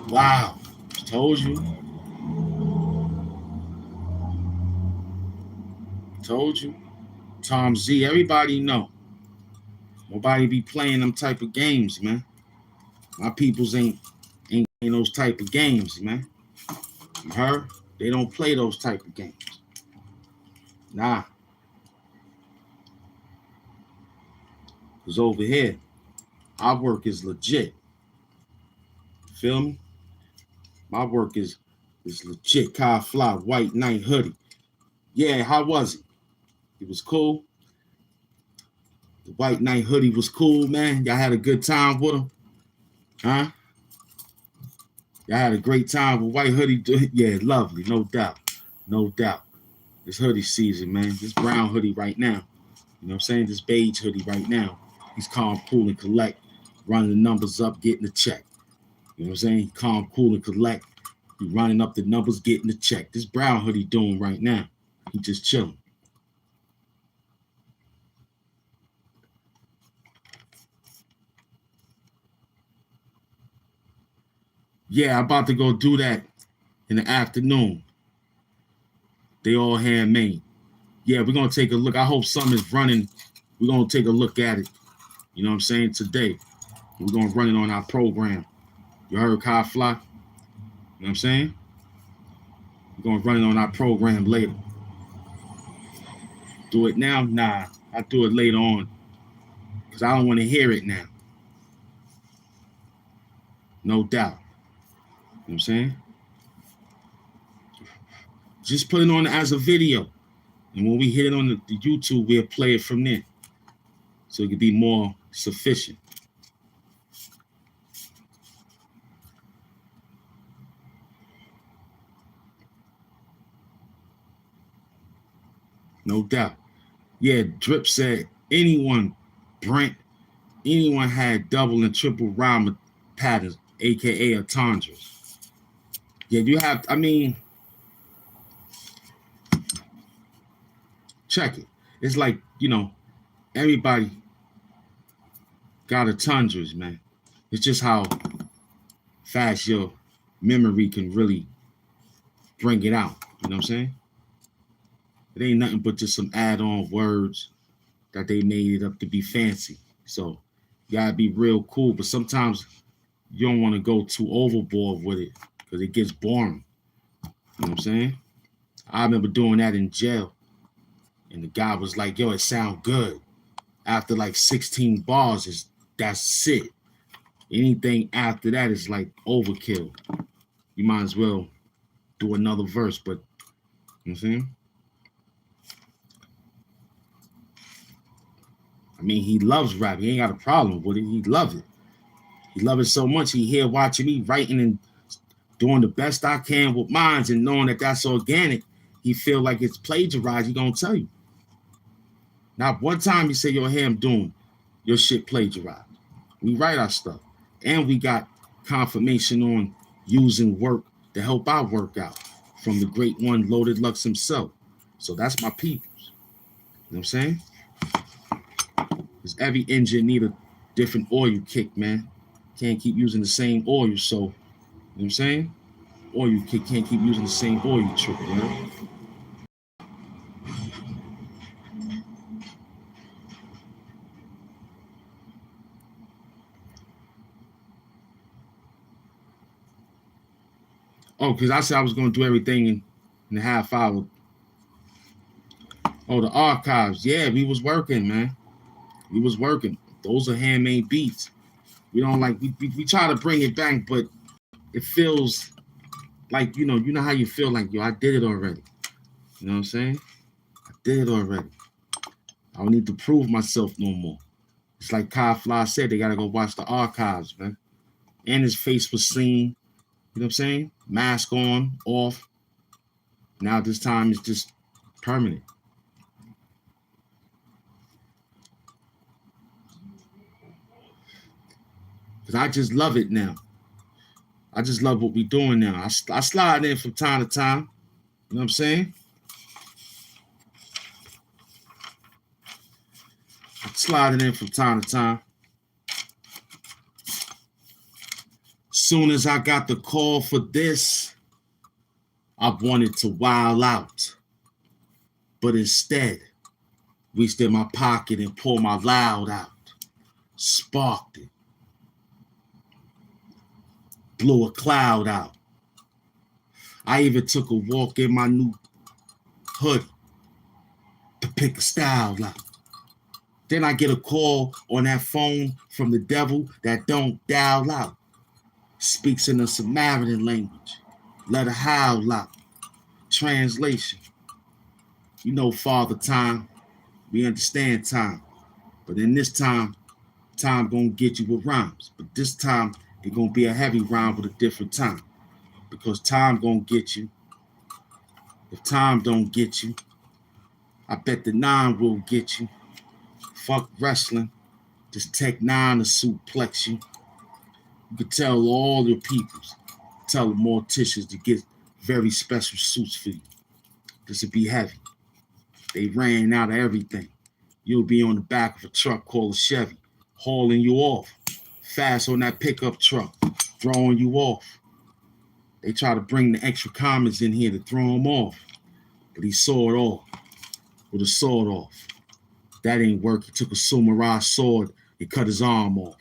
Wow. Told you. Tom Z, everybody know. Nobody be playing them type of games, man. My peoples ain't in those type of games, man. You heard? They don't play those type of games. Nah. Because over here, our work is legit. Feel me? My work is legit. Kyle Fly, White Knight hoodie. Yeah, how was it? It was cool. The White Knight hoodie was cool, man. Y'all had a good time with him? Huh? Y'all had a great time with White Hoodie. Yeah, lovely, no doubt. No doubt. This hoodie season, man. This brown hoodie right now. You know what I'm saying? This beige hoodie right now. He's calm, cool, and collect. Running the numbers up, getting the check. You know what I'm saying? Calm, cool, and collect. He running up the numbers, getting the check. This brown hoodie doing right now. He just chilling. Yeah, I'm about to go do that in the afternoon. They all handmade. Yeah, we're going to take a look. I hope something is running. We're going to take a look at it. You know what I'm saying? Today. We're going to run it on our program. You heard Kyle Fly? You know what I'm saying? We're going to run it on our program later. Do it now? Nah. I'll do it later on. because I don't want to hear it now. No doubt. You know what I'm saying? Just put it on as a video. And when we hit it on the YouTube, we'll play it from there. So it could be more sufficient. No doubt. Yeah, Drip said anyone, Brent, anyone had double and triple rhyme patterns, aka entendres. Yeah, you have, I mean, check it. It's like, you know, everybody got entendres, man. It's just how fast your memory can really bring it out. You know what I'm saying? It ain't nothing but just some add-on words that they made it up to be fancy. So you gotta be real cool, but sometimes you don't want to go too overboard with it because it gets boring. You know what I'm saying? I remember doing that in jail, and the guy was like, yo, it sound good. After like 16 bars, that's it. Anything after that is like overkill. You might as well do another verse, but you know what I'm saying? I mean, he loves rap. He ain't got a problem with it. He loves it. He loves it so much. He here watching me writing and doing the best I can with mines and knowing that that's organic. He feel like it's plagiarized. He gonna tell you. Not one time he say, yo, hey, I'm doing your shit plagiarized. We write our stuff. And we got confirmation on using work to help our work out from the great one, Loaded Lux himself. So that's my peoples. You know what I'm saying? Because every engine need a different oil kick, man. Can't keep using the same oil, so, you know what I'm saying? Oil kick can't keep using the same oil trick, man. Oh, because I said I was going to do everything in a half hour. Oh, the archives. Yeah, we was working, man. We was working. Those are handmade beats. We don't like, we try to bring it back, but it feels like, you know how you feel like, yo, I did it already. You know what I'm saying? I did it already. I don't need to prove myself no more. It's like Kai Fly said, they got to go watch the archives, man. And his face was seen. You know what I'm saying? Mask on, off. Now this time it's just permanent. Because I just love it now. I just love what we're doing now. I slide in from time to time. You know what I'm saying? I slide in from time to time. Soon as I got the call for this, I wanted to wild out. But instead, reached in my pocket and pulled my loud out. Sparked it. Blew a cloud out. I even took a walk in my new hoodie to pick a style out. Then I get a call on that phone from the devil that don't dial out. Speaks in the Samaritan language. Let her howl out. Translation. You know, Father Time. We understand time. But in this time gonna get you with rhymes. But this time, it gonna be a heavy rhyme with a different time. Because time gonna get you. If time don't get you, I bet the 9 will get you. Fuck wrestling. Just take 9 to suplex you. You could tell all your peoples. Tell the morticians to get very special suits for you. This would be heavy. They ran out of everything. You'll be on the back of a truck called a Chevy, hauling you off. Fast on that pickup truck, throwing you off. They try to bring the extra comments in here to throw him off. But he saw it all with a sword off. That ain't work. He took a samurai sword and cut his arm off.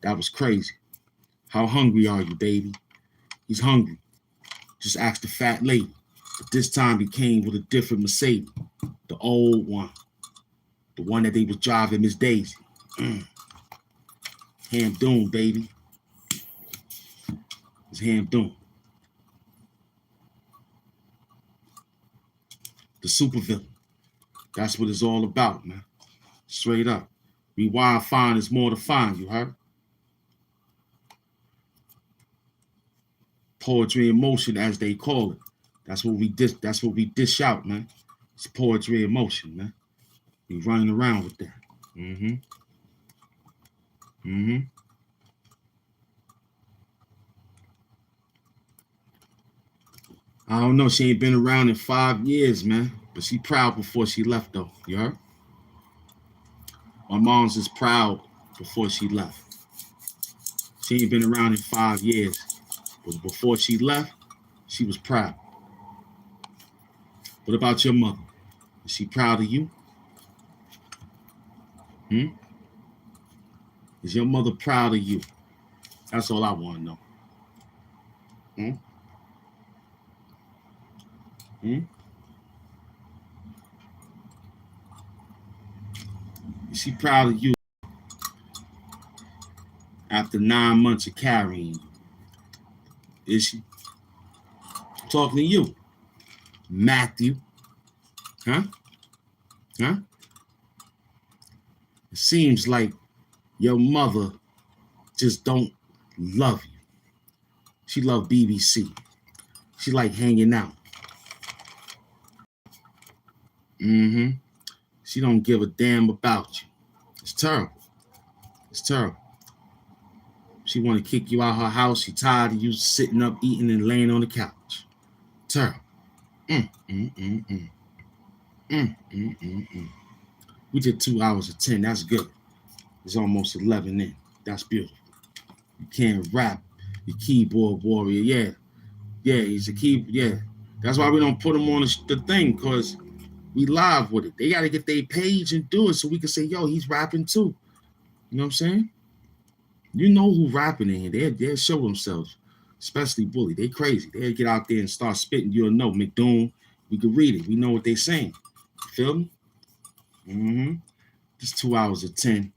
That was crazy. How hungry are you, baby? He's hungry. Just asked the fat lady. But this time he came with a different Mercedes. The old one. The one that they was driving Miss Daisy. Ham Doom, baby. It's Ham Doom. The supervillain. That's what it's all about, man. Straight up. Rewind fine is more to find, you heard? Poetry in motion, as they call it. That's what we dish out, man. It's poetry in motion, man. We running around with that. I don't know. She ain't been around in 5 years, man. But she proud before she left, though. You heard? My mom's is proud before she left. She ain't been around in 5 years. But before she left, she was proud. What about your mother? Is she proud of you? Is your mother proud of you? That's all I want to know. Is she proud of you after 9 months of carrying you? Is she? I'm talking to you, Matthew. Huh? It seems like your mother just don't love you. She love BBC. She like hanging out. She don't give a damn about you. It's terrible. It's terrible. She want to kick you out her house. She tired of you sitting up, eating, and laying on the couch. Terrible. We did 2 hours of 10. That's good. It's almost 11 in. That's beautiful. You can't rap. Your keyboard warrior. Yeah, he's a keyboard. Yeah. That's why we don't put him on the thing, because we live with it. They got to get their page and do it so we can say, yo, he's rapping too. You know what I'm saying? You know who rapping in here. They'll show themselves, especially Bully. They crazy. They'll get out there and start spitting. You'll know. McDoom, we can read it. We know what they're saying. You feel me? This 2 hours of 10.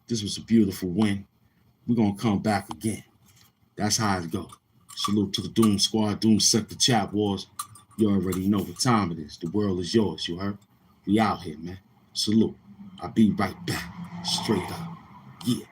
This was a beautiful win. We're going to come back again. That's how it go. Salute to the Doom Squad, Doom Sector Chat Wars. You already know what time it is. The world is yours, you heard? We out here, man. Salute. I'll be right back. Straight up. Yeah.